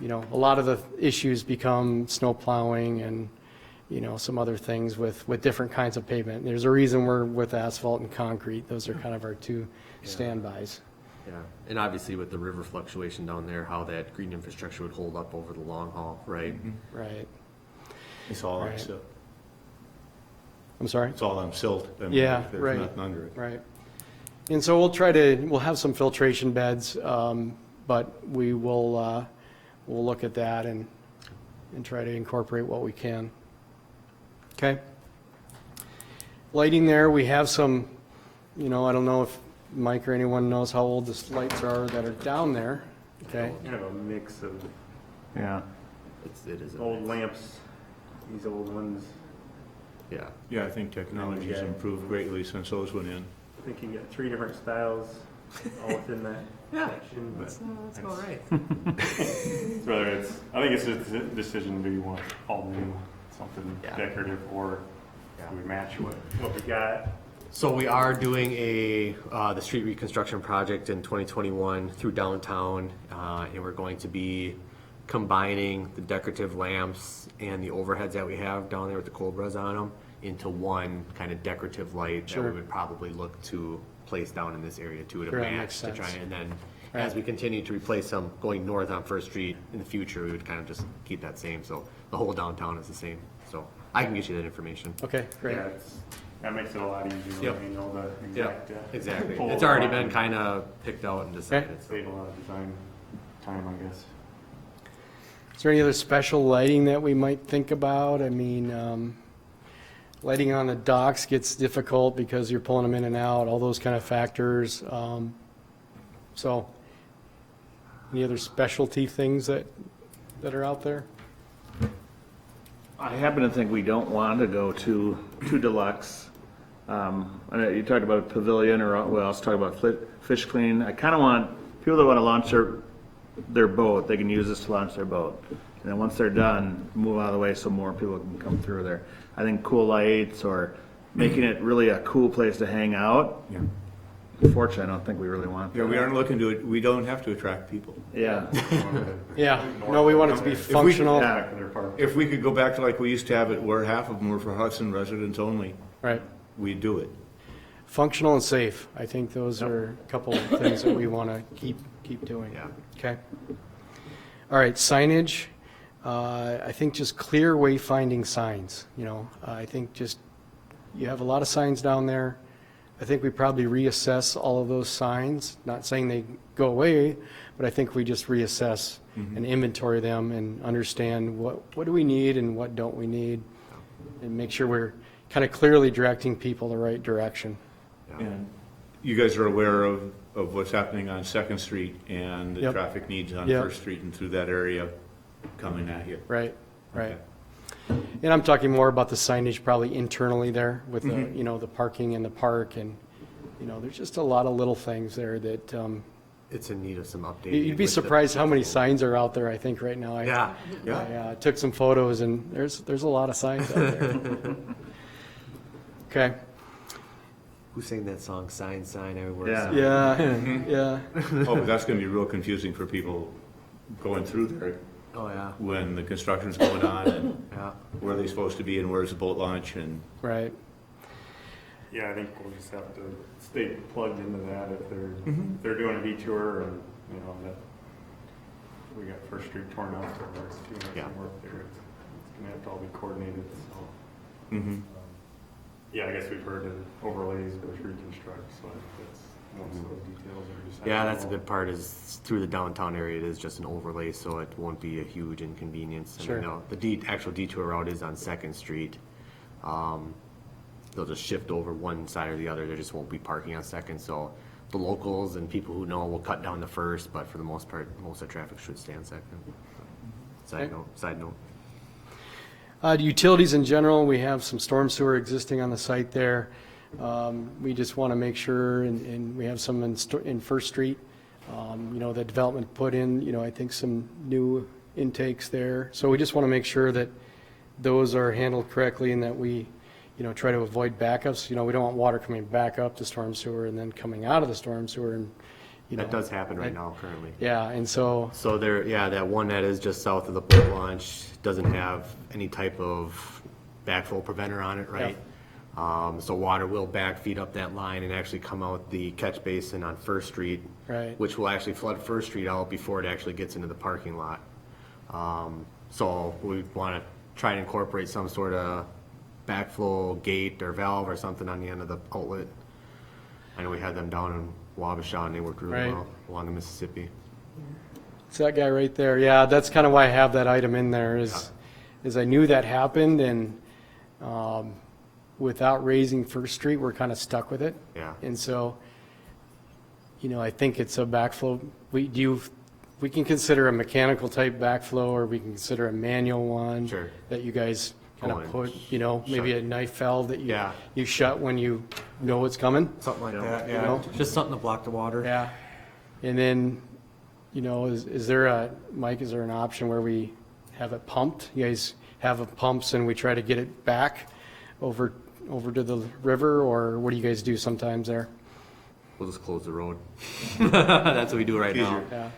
you know, a lot of the issues become snow plowing and, you know, some other things with different kinds of pavement. There's a reason we're with asphalt and concrete. Those are kind of our two standbys. Yeah, and obviously with the river fluctuation down there, how that green infrastructure would hold up over the long haul, right? Right. It's all on Right. silt. I'm sorry? It's all on silt. I mean, Yeah, there's right. nothing under it. Right. And so we'll have some filtration beds, but we will, we'll look at that and try to incorporate what we can. Okay? Lighting there, we have some, you know, I don't know if Mike or anyone knows how old the lights are that are down there, okay? Kind of a mix of, yeah, It is. old lamps, these old ones. Yeah. Yeah, I think technology's Yeah. improved greatly since those went in. I think you get 3 different styles all within that section. But That's all right. it's whether it's, I think it's just a decision, do you want all new, something Yeah. decorative, or do we match what we got? So we are doing the street reconstruction project in 2021 through downtown, and we're going to be combining the decorative lamps and the overheads that we have down there with the Cobras on them into one kind of decorative light that Sure. we would probably look to place down in this area too to Sure, that match makes to try, sense. and then Right. as we continue to replace them going north on First Street in the future, we would kind of just keep that same. So the whole downtown is the same. So I can get you that information. Okay, great. Yeah, that makes it a lot easier Yep. when you know the Yeah, exact. exactly. full It's already line. been kind of picked out and decided. So. Save a lot of design time, I guess. Is there any other special lighting that we might think about? I mean, lighting on the docks gets difficult because you're pulling them in and out, all those kind of factors. So, any other specialty things that are out there? I happen to think we don't want to go to deluxe. I know you talked about a pavilion, or we also talked about fish cleaning. I kind of want people that want to launch their boat, they can use this to launch their boat. And then once they're done, move out of the way so more people can come through there. I think cool lights or making it really a cool place to hang out. Yeah. Unfortunately, I don't think we really want that. Yeah, we aren't looking to it, we don't have to attract people. Yeah. Yeah, no, we want it to be we- functional. Yeah. Their park. If we could go back to like we used to have it, where half of them were for Hudson residents only, Right. we'd do it. Functional and safe. I think those are a couple of things that we want to keep doing. Yeah. Okay. All right, signage. I think just clear wayfinding signs, you know. I think just, you have a lot of signs down there. I think we probably reassess all of those signs, not saying they go away, but I think we just reassess and inventory them and understand what do we need and what don't we need, and make sure we're kind of clearly directing people the right direction. And you guys are aware of what's happening on Second Street and the Yep. traffic needs on Yep. First Street and through that area coming at you. Right, right. Okay. And I'm talking more about the signage probably internally there with the, you know, the parking in the park, and, you know, there's just a lot of little things there that, It's in need of some updating. you'd be with the- surprised how many signs are out there, I think, right now. Yeah. I took some photos, and there's a lot of signs out there. Okay, Who sang that song, Sign, Sign Everywhere? Yeah. Sign? yeah, yeah, Oh, but that's gonna be real confusing for people going through there Oh, yeah, when the construction's going on and yeah. where are they supposed to be and where's the boat launch and, right. Yeah, I think we'll just have to stay plugged into that if they're doing a detour and, you know, that we got First Street torn up, so there's doing Yeah. some work there. It's gonna have to all be coordinated, so. Mhm. Yeah, I guess we've heard that overlays with reconstruct, so I think that's, most of those details are just. Yeah, that's a good part is through the downtown area, it is just an overlay, so it won't be a huge inconvenience. Sure. And I know the actual detour route is on Second Street. They'll just shift over one side or the other. There just won't be parking on Second, so the locals and people who know will cut down to First, but for the most part, most of the traffic should stay on Second. Okay. Side note. The utilities in general, we have some storm sewer existing on the site there. We just want to make sure, and we have some in First Street, you know, the development put in, you know, I think some new intakes there. So we just want to make sure that those are handled correctly and that we, you know, try to avoid backups. You know, we don't want water coming back up the storm sewer and then coming out of the storm sewer and, you know. That does happen right now currently. Yeah, and so, So there, yeah, that one that is just south of the boat launch doesn't have any type of backflow preventer on it, right? So water will backfeed up that line and actually come out the catch basin on First Street. Right. Which will actually flood First Street out before it actually gets into the parking lot. So we want to try and incorporate some sort of backflow gate or valve or something on the end of the outlet. I know we had them down in Wabasha and they worked really Right. well along the Mississippi. it's that guy right there. Yeah, that's kind of why I have that item in there is I knew that happened, and without raising First Street, we're kind of stuck with it. Yeah. And so, you know, I think it's a backflow. We can consider a mechanical type backflow, or we can consider a manual one. Sure. That you guys kind Oh, of and put, you know, maybe shut. a knife valve that Yeah. you shut when you know it's coming. Something like that, You know? Just something to block the water. Yeah. And then, you know, is there Mike, is there an option where we have it pumped? You guys have it pumps and we try to get it back over to the river, or what do you guys do sometimes there? We'll just close the road. That's what we do right now. Yeah.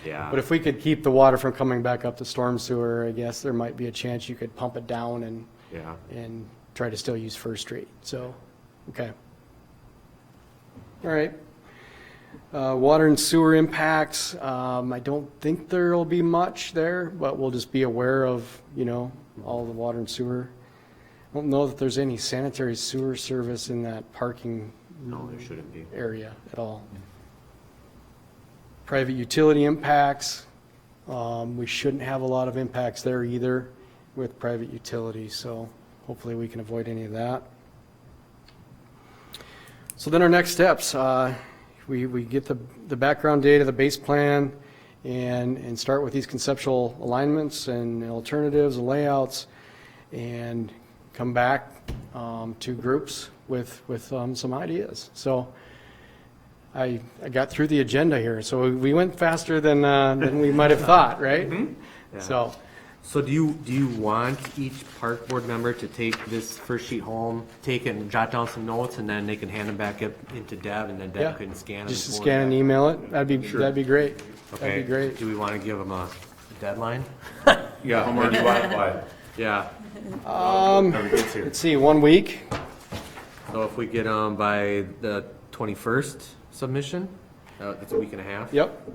Yeah. But if we could keep the water from coming back up the storm sewer, I guess there might be a chance you could pump it down Yeah. and try to still use First Street. So, okay. All right. Water and sewer impacts, I don't think there'll be much there, but we'll just be aware of, you know, all the water and sewer. I don't know that there's any sanitary sewer service in that parking No, there shouldn't be. area at all. Private utility impacts, we shouldn't have a lot of impacts there either with private utilities, so hopefully we can avoid any of that. So then our next steps, we get the background data, the base plan, and start with these conceptual alignments and alternatives and layouts, and come back to groups with some ideas. So I got through the agenda here, so we went faster than we might have thought, right? Yeah. So, Do you want each park board member to take this first sheet home, take it and jot down some notes, and then they can hand them back up into Deb, and then yeah, Deb can scan them? just and forward scan and back? email it. That'd be great. Okay. That'd be great. Do we want to give them a deadline? yeah, how much do you want, why? Yeah. Never gets here. Let's see, 1 week. So if we get them by the 21st submission, it's a week and a half. Yep.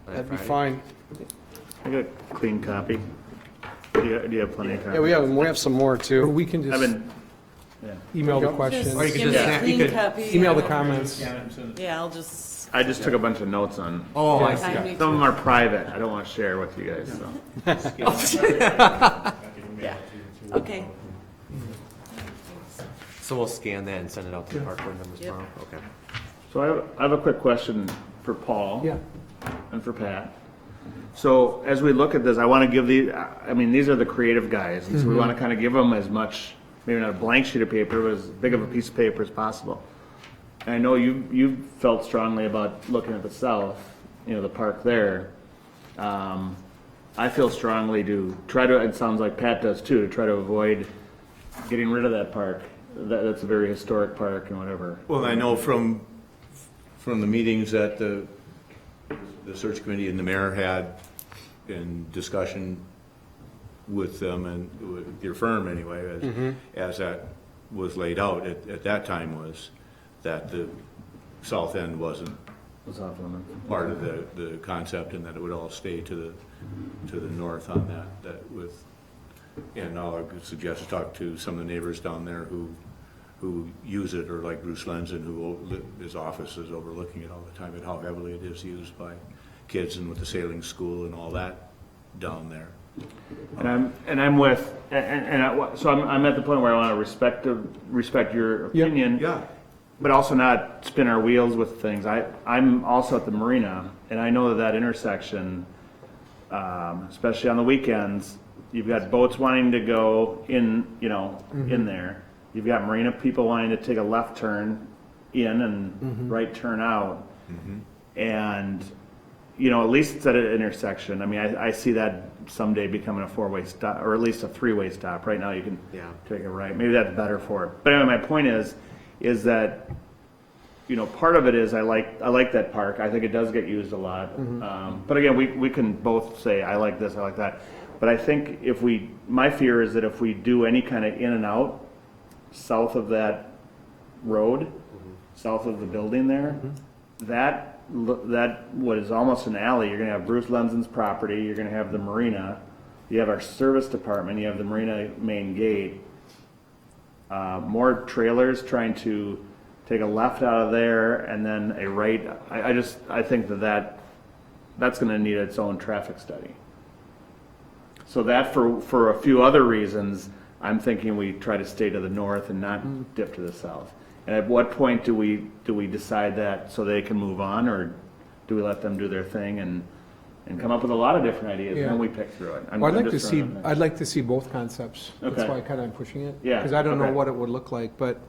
By That'd be Friday? fine. I got a clean copy. Do you have plenty of copies? Yeah, we have some more Or too. we can I've just, been, email the Just questions, Or you could Give just me a snap- you clean could- copy. email the comments. Yeah, I'll just. I just took a bunch of notes on, Oh, I Yeah. see. I need some of to- them are private, I don't want to share with you guys, so. Yeah, okay. So we'll scan that and send it out to the park board members Yep. tomorrow? Okay. So I have a quick question for Paul. Yeah. And for Pat. So as we look at this, I want to give these are the creative guys, and so we want to kind of give them as much, maybe not a blank sheet of paper, but as big of a piece of paper as possible. And I know you felt strongly about looking at the south, the park there. I feel strongly to try to, it sounds like Pat does too, to try to avoid getting rid of that park. That's a very historic park and whatever. Well, I know from the meetings that the search committee and the mayor had in discussion with them and with your firm anyway, as that was laid out at that time, was that the south end wasn't What's off on part of the concept, and that it would all stay to the north on that with, and all I could suggest is talk to some of the neighbors down there who use it, or like Bruce Lenzen, his office is overlooking it all the time, and how heavily it is used by kids, and with the sailing school and all that down there. And I'm with, so I'm at the point where I want to respect your opinion. Yeah. But also not spin our wheels with things. I'm also at the marina, and I know that intersection, especially on the weekends, you've got boats wanting to go in, in there. You've got marina people wanting to take a left turn in and right turn out. And, at least it's at an intersection. I mean, I see that someday becoming a four-way stop, or at least a three-way stop. Right now you can take a right. Maybe that's better for it. But anyway, my point is that, part of it is I like that park. I think it does get used a lot. But again, we can both say, I like this, I like that. But I think my fear is that if we do any kind of in and out south of that road, south of the building there, that what is almost an alley, you're going to have Bruce Lenzen's property, you're going to have the marina, you have our service department, you have the marina main gate, more trailers trying to take a left out of there and then a right. I think that's going to need its own traffic study. So that for a few other reasons, I'm thinking we try to stay to the north and not dip to the south. And at what point do we decide that so they can move on, or do we let them do their thing and come up with a lot of different ideas, and then we pick through it? Well, I'd like to see both concepts. That's Okay. why kind of I'm pushing it. Yeah, Because I don't know okay. what it would look like, but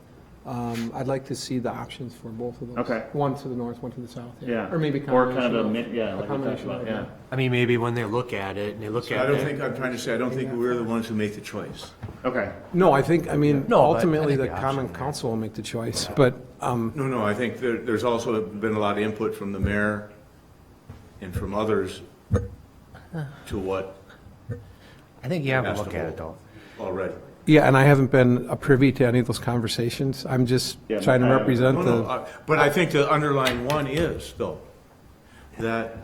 I'd like to see the options for both of those. Okay. One to the north, one to the south. Yeah. Or maybe Or kind of combination a mid, like we talked combination about, of, yeah. I mean, maybe when they look at it and they look at I don't it. think, I'm trying to say, I don't think we're the ones who make the choice. Okay. No, I No, but I ultimately think the the common option there. council will make the choice, but, No, I think there's also been a lot of input from the mayor and from others to what I think you have to has look to at it hold though. already. yeah, and I haven't been privy to any of those conversations. I'm just Yeah, trying to I haven't. represent But I think the underlying one is, though, that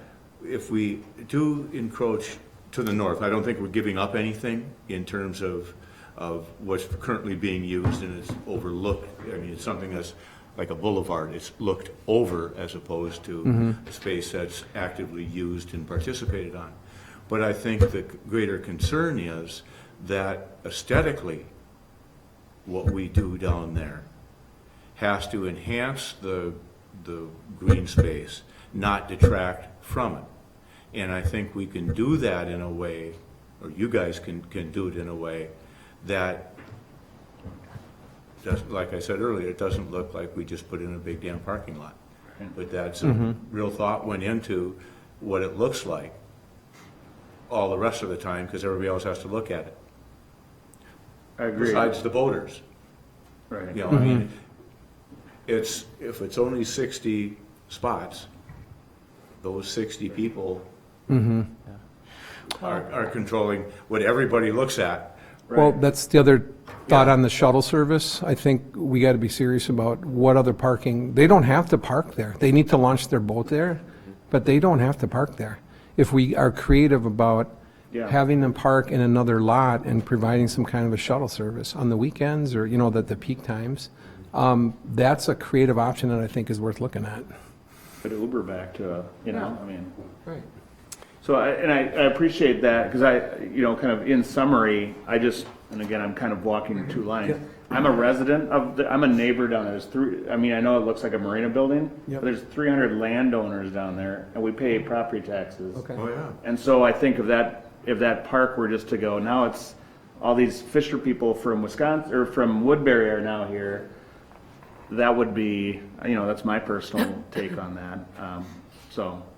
if we do encroach to the north, I don't think we're giving up anything in terms of what's currently being used, and it's overlooked. I mean, it's something that's like a boulevard. It's looked over as opposed to a space that's actively used and participated on. But I think the greater concern is that aesthetically, what we do down there has to enhance the green space, not detract from it. And I think we can do that in a way, or you guys can do it in a way that, like I said earlier, it doesn't look like we just put in a big damn parking lot. But that's real thought went into what it looks like all the rest of the time, because everybody else has to look at it. I agree. Besides the voters. Right. You know, I mean, if it's only 60 spots, those 60 people are controlling what everybody looks at. Well, that's the other thought on the shuttle service. I think we got to be serious about what other parking, they don't have to park there. They need to launch their boat there, but they don't have to park there. If we are creative about Yeah. having them park in another lot and providing some kind of a shuttle service on the weekends or, the peak times. That's a creative option that I think is worth looking at. Could Uber back to, I mean. Right. So I appreciate that, because kind of in summary, and again, I'm kind of walking two lines. I'm a resident I'm a neighbor down there. I know it looks like a marina building, Yep. but there's 300 landowners down there, and we pay property taxes. Okay. Oh, yeah. And so I think if that park were just to go, now it's all these Fisher people from Wisconsin, or from Woodbury are now here, that would be, that's my personal take on that.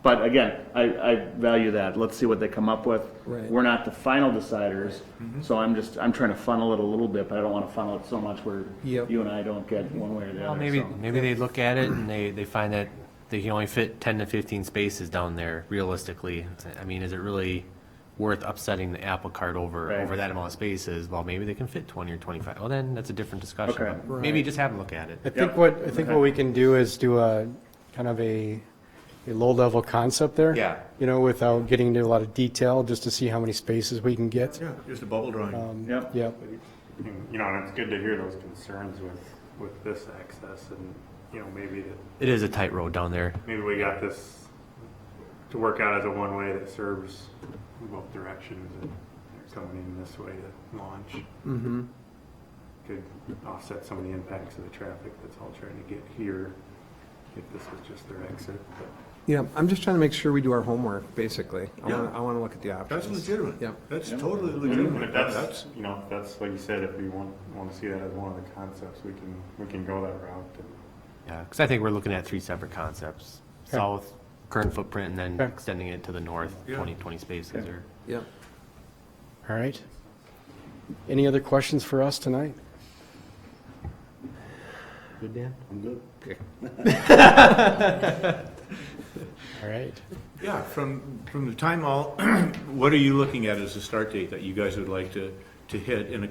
But again, I value that. Let's see what they come up with. Right. We're not the final deciders, so I'm trying to funnel it a little bit, but I don't want to funnel it so much where Yep. you and I don't get one way or the Well, other. maybe, so. maybe they look at it and they find that they can only fit 10 to 15 spaces down there realistically. I mean, is it really worth upsetting the apple cart over Right. that amount of spaces? Well, maybe they can fit 20 or 25. Well, then that's a different discussion. Okay. But maybe just have a look at it. I think what we can do is do a kind of a low-level concept there. Yeah. Without getting into a lot of detail, just to see how many spaces we can get. Yeah, just a bubble drawing. Yep. Yep. And it's good to hear those concerns with this access, and, maybe It is a tight road down there. maybe we got this to work out as a one-way that serves both directions, and they're coming in this way to launch. Mm-hmm. Could offset some of the impacts of the traffic that's all trying to get here if this was just their exit. But Yeah, I'm just trying to make sure we do our homework, basically. I Yeah. want to look at the options. That's legitimate. Yep. That's Yep. totally And legitimate. if that's, if that's like you said, if we want to see that as one of the concepts, we can go that route. And Yeah, because I think we're looking at 3 separate concepts. Okay. South, current footprint, and then Okay. extending it to the north, Yeah. 20 spaces. Okay. Or Yep. All right. Any other questions for us tonight? Good, Dan? I'm good. All right. Yeah, from the time what are you looking at as a start date that you guys would like to hit and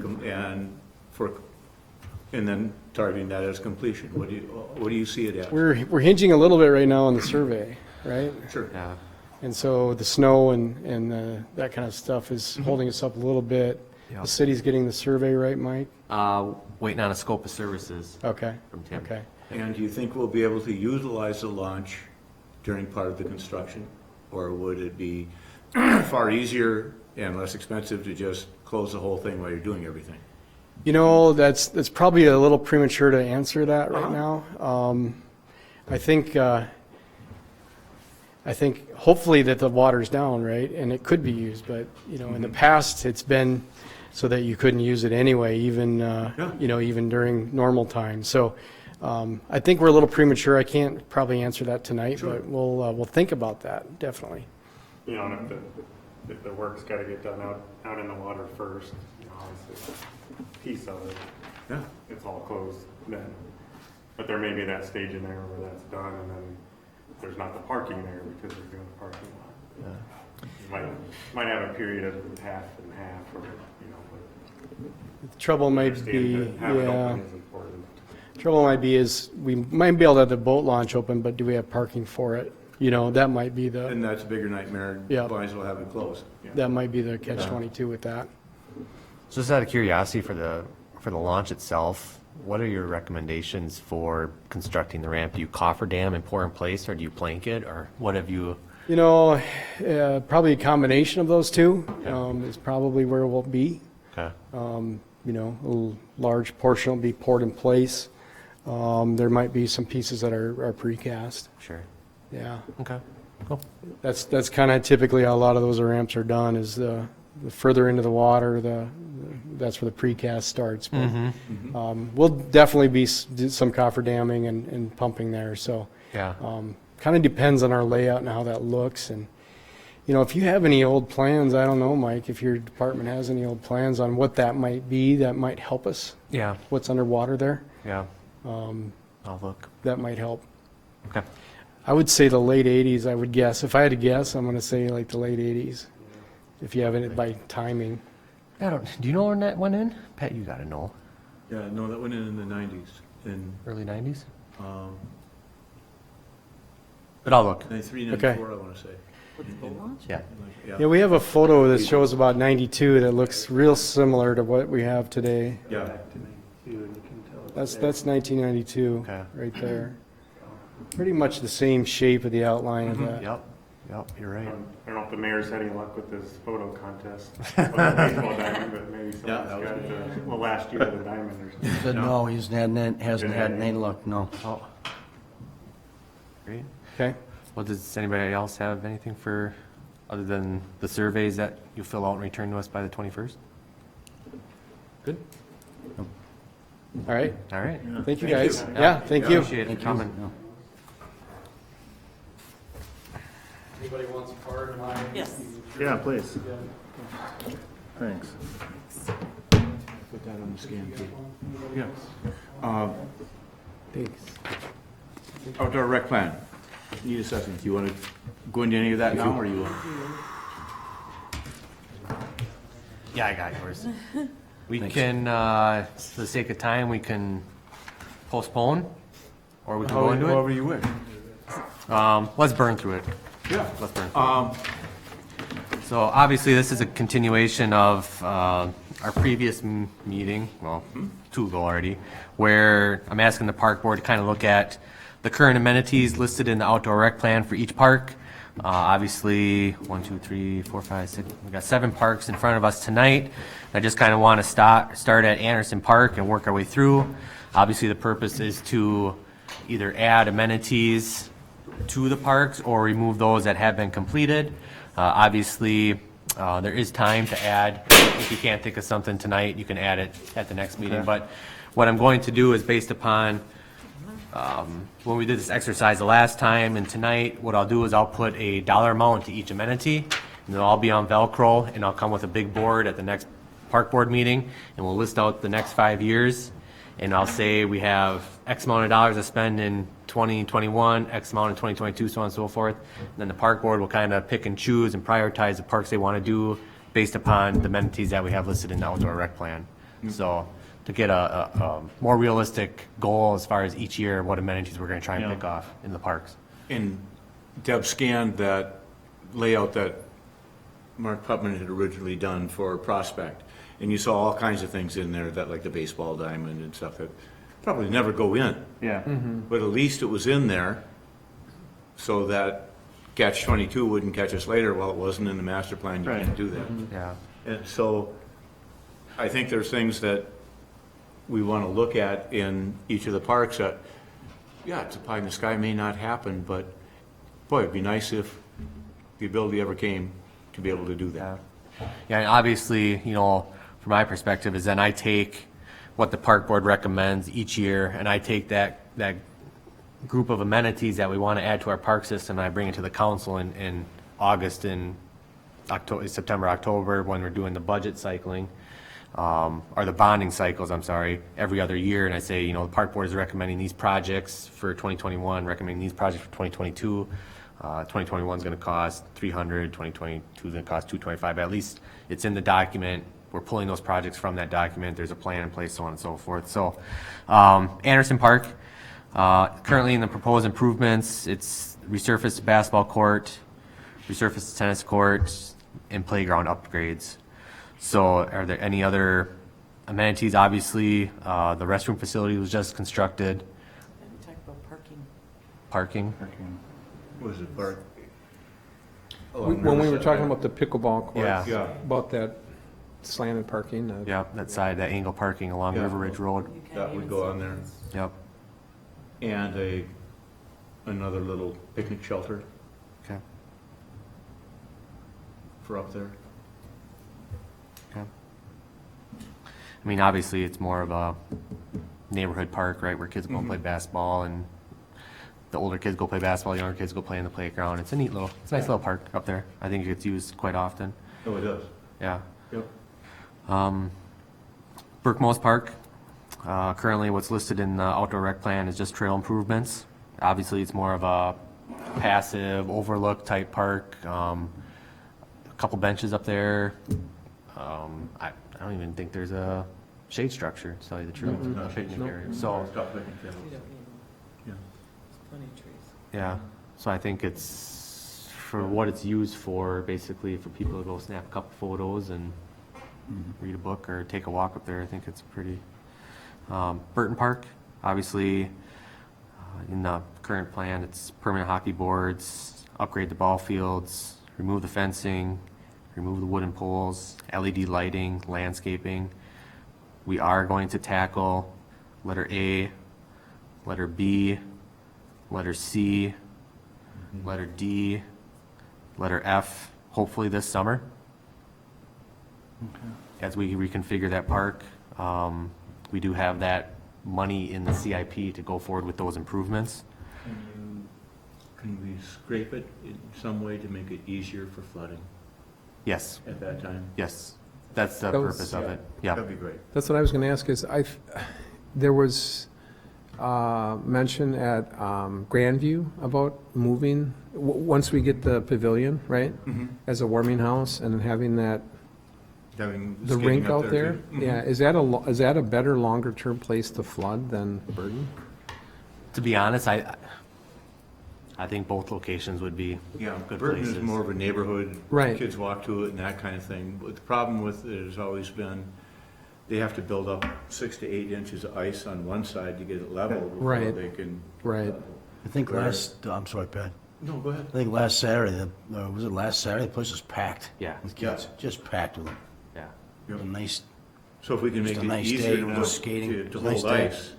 then targeting that as completion? What do you see it at? We're hinging a little bit right now on the survey, right? Sure. Yeah. And so the snow and that kind of stuff is holding us up a little bit. Yeah. The city's getting the survey right, Mike? Waiting on a scope of services Okay, from Tim. okay. And do you think we'll be able to utilize the launch during part of the construction? Or would it be far easier and less expensive to just close the whole thing while you're doing everything? That's probably a little premature to answer that right now. I think hopefully that the water's down, right, and it could be used, but, in the past, it's been so that you couldn't use it anyway, even, even during normal times. So I think we're a little premature. I can't probably answer that tonight, Sure. but we'll think about that, definitely. and if the work's got to get done out in the water first, obviously a piece of it, Yeah. it's all closed then. But there may be that stage in there where that's done, and then there's not the parking there because they're doing the parking lot. You might have a period of half and half, or The trouble might understand be, that having yeah. open is important. Trouble might be is we might be able to have the boat launch open, but do we have parking for it? That might be And that's a bigger nightmare. Yeah. Might as well have it closed. that might be the catch-22 with that. So just out of curiosity for the launch itself, what are your recommendations for constructing the ramp? Do you coffer dam and pour in place, or do you plank it, or what have you? Probably a combination of those two is probably where we'll be. Okay. A large portion will be poured in place. There might be some pieces that are precast. Sure. Yeah, Okay. Cool. that's kind of typically how a lot of those ramps are done. Is the further into the water, that's where the precast starts. But, we'll definitely be do some cofferdaming and pumping there. So Yeah. kind of depends on our layout and how that looks. And if you have any old plans, I don't know, Mike, if your department has any old plans on what that might be, that might help us. Yeah. What's underwater there, Yeah. I'll look. that might help. Okay. I would say the late 80s, I would guess. If I had to guess, I'm going to say like the late 80s, if you have it by timing. Do you know when that went in? Pat, you got to know. Yeah, no, that went in the 90s. And Early 90s? But I'll look. 93, Okay. 94, I want to say. With the boat launch? Yeah. Yeah, we have a photo that shows about 92 that looks real similar to what we have today. Yeah. That's 1992, Okay. right there. Pretty much the same shape of the outline of that. Yep. Yep. You're right. I don't know if the mayor's had any luck with this photo contest of the baseball diamond, but maybe someone's that was got the last year of the diamond or something. Said no, hasn't had any luck, no. Oh. Great. Okay. Well, does anybody else have anything for, other than the surveys that you fill out and return to us by the 21st? Good. All right. All right. Thank you, guys. Yeah, thank you. Appreciate it coming. Anybody wants a card of mine? Yes. Yeah, please. Thanks. Put that on the scan, too. Yeah. Thanks. Outdoor rec plan. Need a second. Do you want to go into any of that now, or you want? Yeah, I got yours. We can, for the sake of time, we can postpone, or we can go into it. However you wish. Let's burn through it. Yeah. Let's burn through it. So obviously, this is a continuation of our previous meeting, well, two ago already, where I'm asking the park board to kind of look at the current amenities listed in the outdoor rec plan for each park. Obviously, 1, 2, 3, 4, 5, 6, we got 7 parks in front of us tonight. I just kind of want to start at Anderson Park and work our way through. Obviously, the purpose is to either add amenities to the parks or remove those that have been completed. Obviously, there is time to add. If you can't think of something tonight, you can add it at the next meeting. But what I'm going to do is based upon when we did this exercise the last time and tonight, what I'll do is I'll put a dollar amount to each amenity, and they'll all be on Velcro, and I'll come with a big board at the next park board meeting, and we'll list out the next 5 years, and I'll say we have X amount of dollars to spend in 2021, X amount in 2022, so on and so forth. And then the park board will kind of pick and choose and prioritize the parks they want to do based upon the amenities that we have listed in the outdoor rec plan. So to get a more realistic goal as far as each year, what amenities we're going to try and pick off in the parks. And Deb scanned that layout that Mark Putman had originally done for Prospect. And you saw all kinds of things in there that, like the baseball diamond and stuff that probably never go in. Yeah. But at least it was in there so that catch 22 wouldn't catch us later. Well, it wasn't in the master plan. You can't do that. Yeah. And so I think there's things that we want to look at in each of the parks that, yeah, it's a pie in the sky, may not happen, but boy, it'd be nice if the ability ever came to be able to do that. Yeah, and obviously, you know, from my perspective is then I take what the park board recommends each year and I take that group of amenities that we want to add to our park system and I bring it to the council in August and October, September, October when we're doing the budget cycling. Or the bonding cycles, I'm sorry, every other year, and I say, you know, the park board is recommending these projects for 2021, recommending these projects for 2022. 2021 is going to cost 300, 2022 is going to cost 225. At least it's in the document. We're pulling those projects from that document. There's a plan in place, so on and so forth. So, Anderson Park, currently in the proposed improvements, it's resurfaced basketball court, resurfaced tennis court, and playground upgrades. So are there any other amenities? Obviously, the restroom facility was just constructed. And we talked about Parking. parking. Was it Bart? When we were talking about the pickleball court, Yeah. about that slanted parking. Yep, that side, that angle parking along Yeah. River Ridge Road. You can't That would even go see on there. this. Yep. And another little picnic shelter Okay. for up there. Okay. I mean, obviously, it's more of a neighborhood park, right, where kids go and play basketball, and the older kids go play basketball, younger kids go play in the playground. It's a neat little, it's a nice little park up there. I think it gets used quite often. Oh, it does. Yeah. Yep. Burkmose Park, currently what's listed in the outdoor rec plan is just trail improvements. Obviously, it's more of a passive overlook type park. A couple benches up there. I don't even think there's a shade structure, to tell you the truth. Picnic area. So, Stop picnic tables. We don't need them. Yeah. There's plenty of trees. yeah. So I think it's, for what it's used for, basically for people to go snap a couple photos and read a book or take a walk up there, I think it's pretty. Burton Park, obviously, in the current plan, it's permanent hockey boards, upgrade the ball fields, remove the fencing, remove the wooden poles, LED lighting, landscaping. We are going to tackle letter A, letter B, letter C, letter D, letter F, hopefully this summer. As we reconfigure that park, we do have that money in the CIP to go forward with those improvements. Can we scrape it in some way to make it easier for flooding Yes, at that time? yes, that's the That was- purpose of it, yeah. That'd be great. That's what I was gonna ask is, there was, mention at, Grandview about moving, once we get the pavilion, right? As a warming house and then having that, Having the skating rink up out there? too. Mhm. Yeah, is that a better longer-term place to flood than Burton? To be honest, I think both locations would be Yeah, good Burton is places. more of a neighborhood. Right. Kids walk to it and that kind of thing. But the problem with it has always been, they have to build up 6 to 8 inches of ice on one side to get it level before Right. they can. Right. I think I'm sorry, Pat. No, go ahead. I think last Saturday, was it last Saturday? The place was packed. Yeah. With kids, just packed with them. Yeah. It was a nice, So if we can make Just a it nice easier day, to just skating. to It was a hold nice day. ice,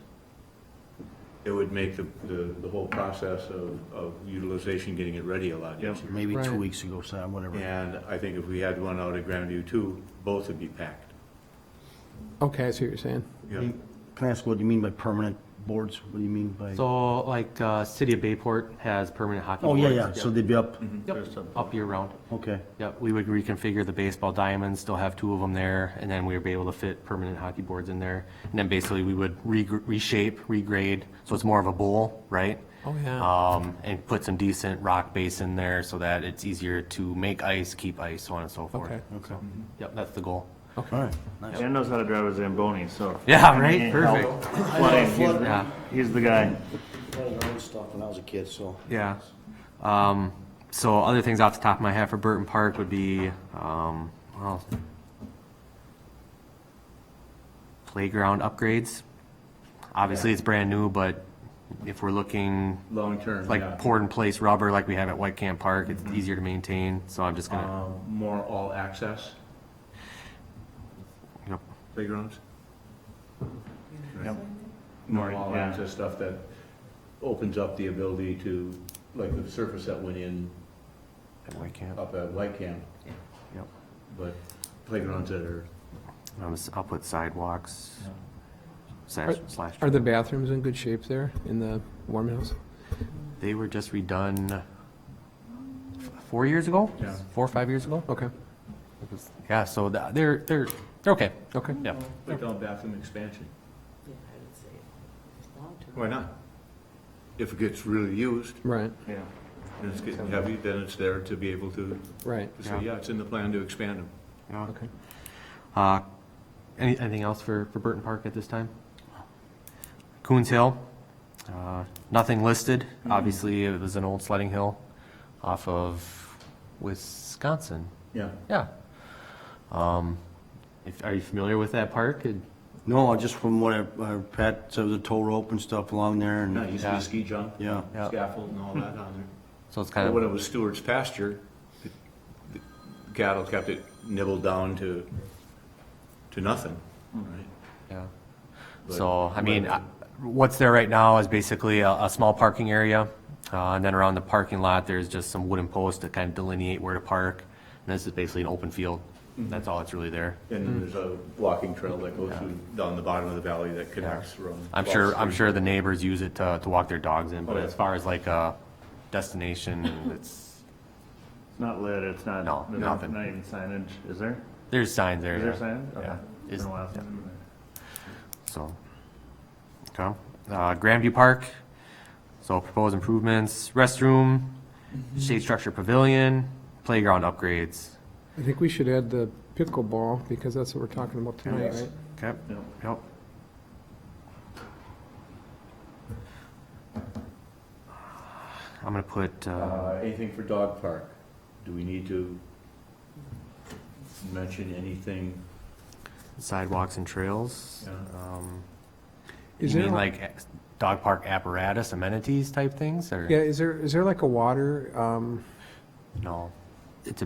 it would make the whole process of utilization, getting it ready a lot easier. maybe Right. 2 weeks ago, so whatever. And I think if we had one out at Grandview too, both would be packed. Okay, I see what you're saying. Yeah. Can I ask what you mean by permanent boards? What do you mean by? So like, City of Bayport has permanent hockey Oh, boards. yeah, yeah, so they'd be up, Yep, up year round. okay. Yep, we would reconfigure the baseball diamonds, still have 2 of them there, and then we would be able to fit permanent hockey boards in there. And then basically we would reshape, regrade, so it's more of a bowl, right? Oh, yeah. And put some decent rock base in there so that it's easier to make ice, keep ice, so on and so forth. Okay. Okay. Yep, that's the goal. All right, nice. Dan knows how to drive a Zamboni, so. Yeah, right? Any Perfect. help flooding, Yeah. he's the guy. Stuff when I was a kid, so. Yeah. So other things off the top of my head for Burton Park would be, well, playground upgrades. Obviously, it's brand new, but if we're looking Long-term, yeah. like poured in place rubber like we have at White Camp Park, it's easier to maintain, so I'm just gonna, More all-access yep. playgrounds? Yep. More Yeah. all-access stuff that opens up the ability to, like the surface that went in At White Camp. up at White Camp, Yep. but playgrounds that are, I'll put sidewalks, slash. Are the bathrooms in good shape there in the warming house? They were just redone 4 years ago? Yeah. 4 or 5 years ago? Okay, Yeah, so they're okay. okay. Yeah. like on bathroom expansion. Yeah, I would say long-term. Why not? If it gets really used, Right, Yeah. and it's getting heavy, then it's there to be able to right. say, yeah, it's in the plan to expand them. Yeah. Okay. Anything else for Burton Park at this time? Coons Hill, nothing listed. Obviously, it was an old sledding hill off of Wisconsin. Yeah. Yeah. Are you familiar with that park? No, just from what Pat said, the tow rope and stuff along there, Yeah, and, used to be ski jump, yeah. Yeah. scaffold and all that on there. So it's kind When of, it was Stewart's pasture, the cattle kept it nibbled down to nothing, right? yeah. But- So, I mean, what's there right now is basically a small parking area. And then around the parking lot, there's just some wooden posts to kind of delineate where to park. And this is basically an open field. That's all that's really there. And then there's a walking trail that goes through down the bottom of the valley that connects from. I'm sure the neighbors use it to walk their dogs in, but Oh, yeah. as far as like a destination, it's, It's not lit, it's not. No, there's nothing. Not even signage, is there? there's signs there. Is there yeah. signage? Okay. Yeah. It's been a while since yeah. I've been there. So, okay. Grandview Park, so proposed improvements, restroom, shade structure pavilion, playground upgrades. I think we should add the pickleball, because that's what we're talking about tonight, right? Okay, Yep. yep. I'm gonna put, Anything for dog park? Do we need to mention anything? sidewalks and trails. Yeah. Is You there mean a- like dog park apparatus, amenities type things, or? Yeah, is there like a water, No, it's a